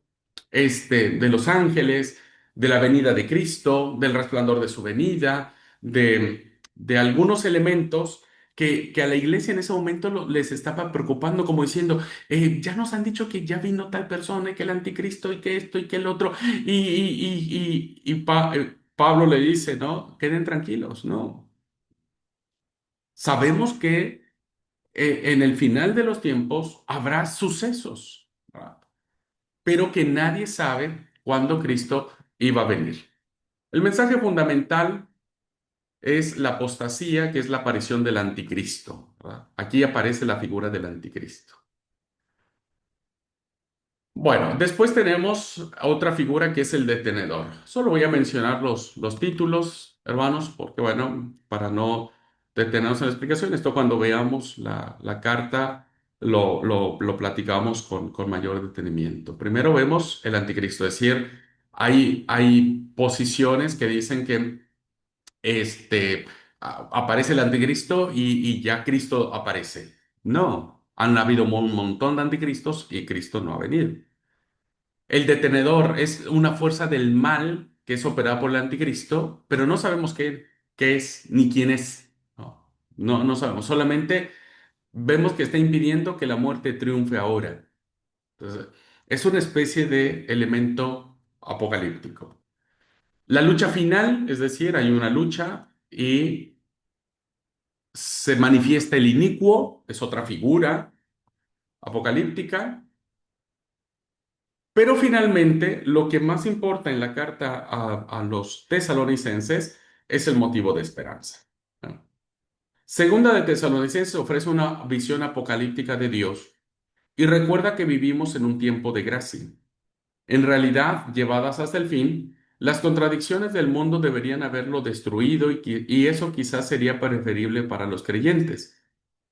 A: de los ángeles, de la venida de Cristo, del resplandor de su venida, de algunos elementos que a la iglesia en ese momento les estaba preocupando, como diciendo, ya nos han dicho que ya vino tal persona y que el anticristo y que esto y que el otro, y Pablo le dice, no, queden tranquilos, no. Sabemos que en el final de los tiempos habrá sucesos, ¿verdad? Pero que nadie sabe cuándo Cristo iba a venir. El mensaje fundamental es la apostasía, que es la aparición del anticristo, ¿verdad? Aquí aparece la figura del anticristo. Bueno, después tenemos otra figura que es el detenedor. Solo voy a mencionar los títulos, hermanos, porque bueno, para no detenernos en la explicación, esto cuando veamos la carta lo platicamos con mayor detenimiento. Primero vemos el anticristo, es decir, hay posiciones que dicen que aparece el anticristo y ya Cristo aparece. No, han habido un montón de anticristos y Cristo no ha venido. El detenedor es una fuerza del mal que es operada por el anticristo, pero no sabemos qué es ni quién es. No, no sabemos. Solamente vemos que está impidiendo que la muerte triunfe ahora. Entonces, es una especie de elemento apocalíptico. La lucha final, es decir, hay una lucha y se manifiesta el inicuo, es otra figura apocalíptica. Pero finalmente, lo que más importa en la carta a los tesalonicenses es el motivo de esperanza, ¿no? Segunda de Tesalonicenses ofrece una visión apocalíptica de Dios y recuerda que vivimos en un tiempo de gracia. En realidad, llevadas hasta el fin, las contradicciones del mundo deberían haberlo destruido y eso quizás sería preferible para los creyentes.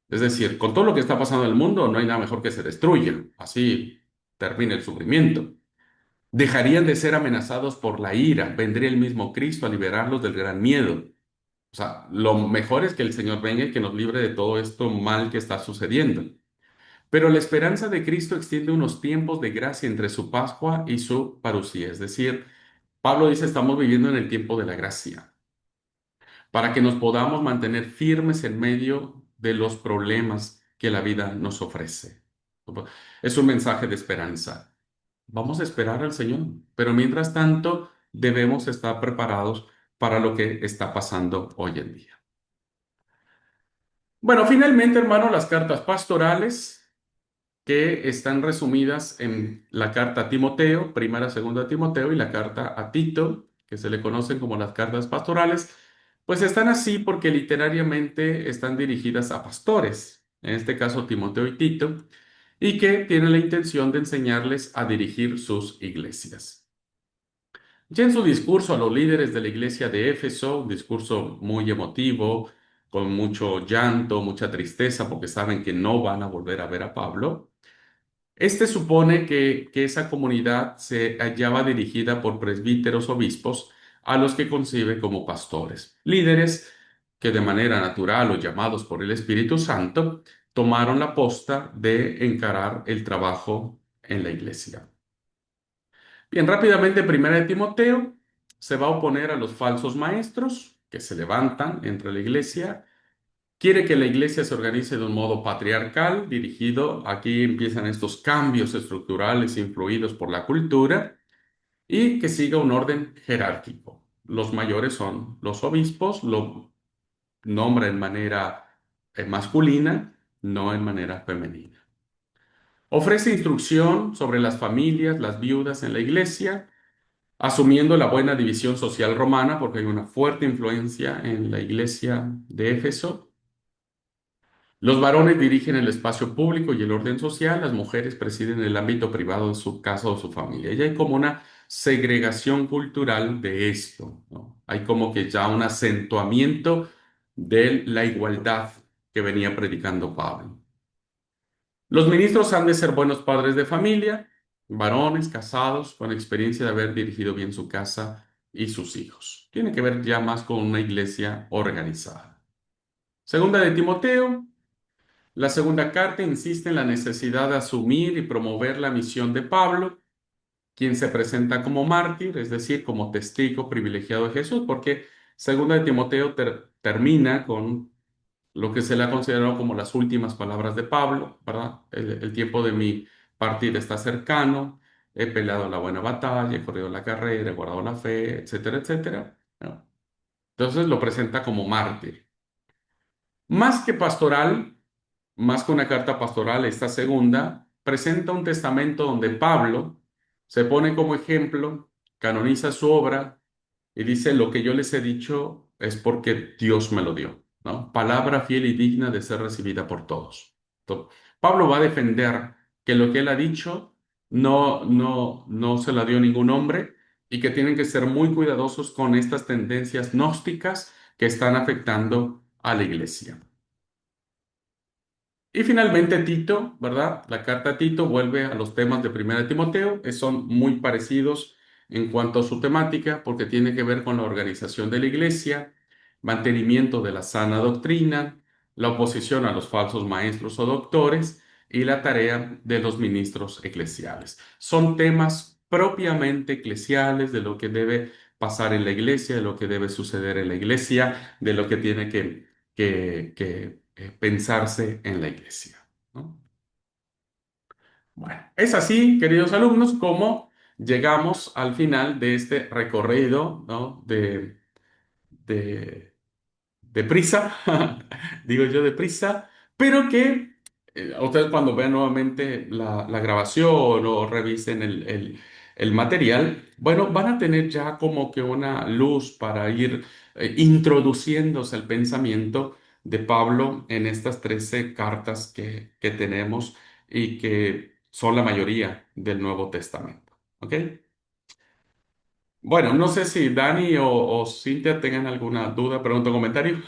A: Es decir, con todo lo que está pasando en el mundo, no hay nada mejor que se destruya. Así termina el sufrimiento. Dejarían de ser amenazados por la ira. Vendría el mismo Cristo a liberarlos del gran miedo. O sea, lo mejor es que el Señor venga y que nos libre de todo esto mal que está sucediendo. Pero la esperanza de Cristo extiende unos tiempos de gracia entre su Pascua y su parucía. Es decir, Pablo dice, estamos viviendo en el tiempo de la gracia, para que nos podamos mantener firmes en medio de los problemas que la vida nos ofrece. Es un mensaje de esperanza. Vamos a esperar al Señor, pero mientras tanto debemos estar preparados para lo que está pasando hoy en día. Bueno, finalmente, hermano, las cartas pastorales que están resumidas en la carta a Timoteo, primera, segunda Timoteo, y la carta a Tito, que se le conocen como las cartas pastorales, pues están así porque literariamente están dirigidas a pastores, en este caso Timoteo y Tito, y que tienen la intención de enseñarles a dirigir sus iglesias. Ya en su discurso a los líderes de la iglesia de Éfeso, un discurso muy emotivo, con mucho llanto, mucha tristeza, porque saben que no van a volver a ver a Pablo, este supone que esa comunidad se hallaba dirigida por presbíteros obispos a los que concibe como pastores, líderes que de manera natural o llamados por el Espíritu Santo tomaron la posta de encarar el trabajo en la iglesia. Bien, rápidamente, Primera de Timoteo se va a oponer a los falsos maestros que se levantan entre la iglesia. Quiere que la iglesia se organice de un modo patriarcal, dirigido, aquí empiezan estos cambios estructurales influidos por la cultura, y que siga un orden jerárquico. Los mayores son los obispos, lo nombra en manera masculina, no en manera femenina. Ofrece instrucción sobre las familias, las viudas en la iglesia, asumiendo la buena división social romana, porque hay una fuerte influencia en la iglesia de Éfeso. Los varones dirigen el espacio público y el orden social, las mujeres presiden el ámbito privado de su casa o su familia. Y hay como una segregación cultural de esto, ¿no? Hay como que ya un acentuamiento de la igualdad que venía predicando Pablo. Los ministros han de ser buenos padres de familia, varones casados con experiencia de haber dirigido bien su casa y sus hijos. Tiene que ver ya más con una iglesia organizada. Segunda de Timoteo. La segunda carta insiste en la necesidad de asumir y promover la misión de Pablo, quien se presenta como mártir, es decir, como testigo privilegiado de Jesús, porque segunda de Timoteo termina con lo que se le ha considerado como las últimas palabras de Pablo, ¿verdad? El tiempo de mi partida está cercano, he peleado la buena batalla, he corrido la carrera, he guardado la fe, etcétera, etcétera, ¿no? Entonces lo presenta como mártir. Más que pastoral, más que una carta pastoral, esta segunda presenta un testamento donde Pablo se pone como ejemplo, canoniza su obra y dice, lo que yo les he dicho es porque Dios me lo dio, ¿no? Palabra fiel y digna de ser recibida por todos. Pablo va a defender que lo que él ha dicho no se la dio ningún hombre y que tienen que ser muy cuidadosos con estas tendencias gnósticas que están afectando a la iglesia. Y finalmente Tito, ¿verdad? La carta a Tito vuelve a los temas de Primera de Timoteo, que son muy parecidos en cuanto a su temática, porque tiene que ver con la organización de la iglesia, mantenimiento de la sana doctrina, la oposición a los falsos maestros o doctores y la tarea de los ministros eclesiales. Son temas propiamente eclesiales de lo que debe pasar en la iglesia, de lo que debe suceder en la iglesia, de lo que tiene que pensarse en la iglesia, ¿no? Bueno, es así, queridos alumnos, como llegamos al final de este recorrido, ¿no? De, de prisa, digo yo de prisa, pero que ustedes cuando vean nuevamente la grabación o revisen el material, bueno, van a tener ya como que una luz para ir introduciéndose al pensamiento de Pablo en estas 13 cartas que tenemos y que son la mayoría del Nuevo Testamento. ¿Ok? Bueno, no sé si Dani o Cintia tengan alguna duda, pregunta o comentario.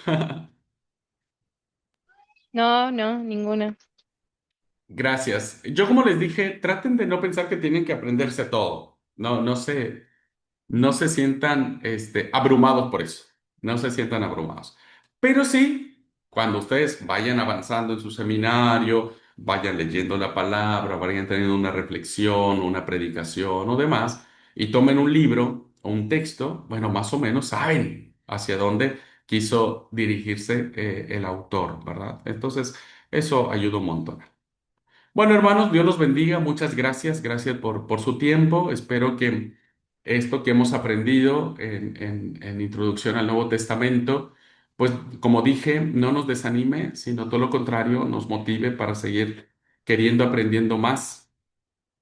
B: No, no, ninguna.
A: Gracias. Yo como les dije, traten de no pensar que tienen que aprenderse todo. No se sientan abrumados por eso. No se sientan abrumados. Pero sí, cuando ustedes vayan avanzando en su seminario, vayan leyendo la palabra, vayan teniendo una reflexión, una predicación o demás, y tomen un libro o un texto, bueno, más o menos saben hacia dónde quiso dirigirse el autor, ¿verdad? Entonces, eso ayuda un montón. Bueno, hermanos, Dios los bendiga. Muchas gracias. Gracias por su tiempo. Espero que esto que hemos aprendido en Introducción al Nuevo Testamento, pues como dije, no nos desanime, sino todo lo contrario, nos motive para seguir queriendo, aprendiendo más,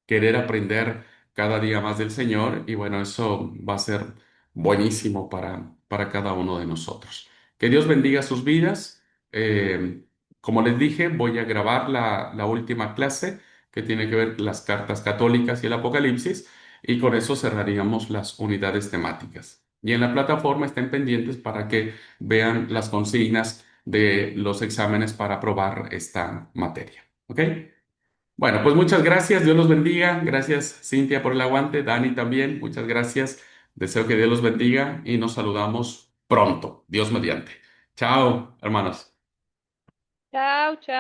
A: querer aprender cada día más del Señor y bueno, eso va a ser buenísimo para cada uno de nosotros. Que Dios bendiga sus vidas. Eh, Como les dije, voy a grabar la última clase que tiene que ver las cartas católicas y el Apocalipsis y con eso cerraríamos las unidades temáticas. Y en la plataforma estén pendientes para que vean las consignas de los exámenes para aprobar esta materia. ¿Ok? Bueno, pues muchas gracias, Dios los bendiga. Gracias, Cintia, por el aguante, Dani también, muchas gracias. Deseo que Dios los bendiga y nos saludamos pronto, Dios mediante. Chao, hermanos.
B: Chao, chao.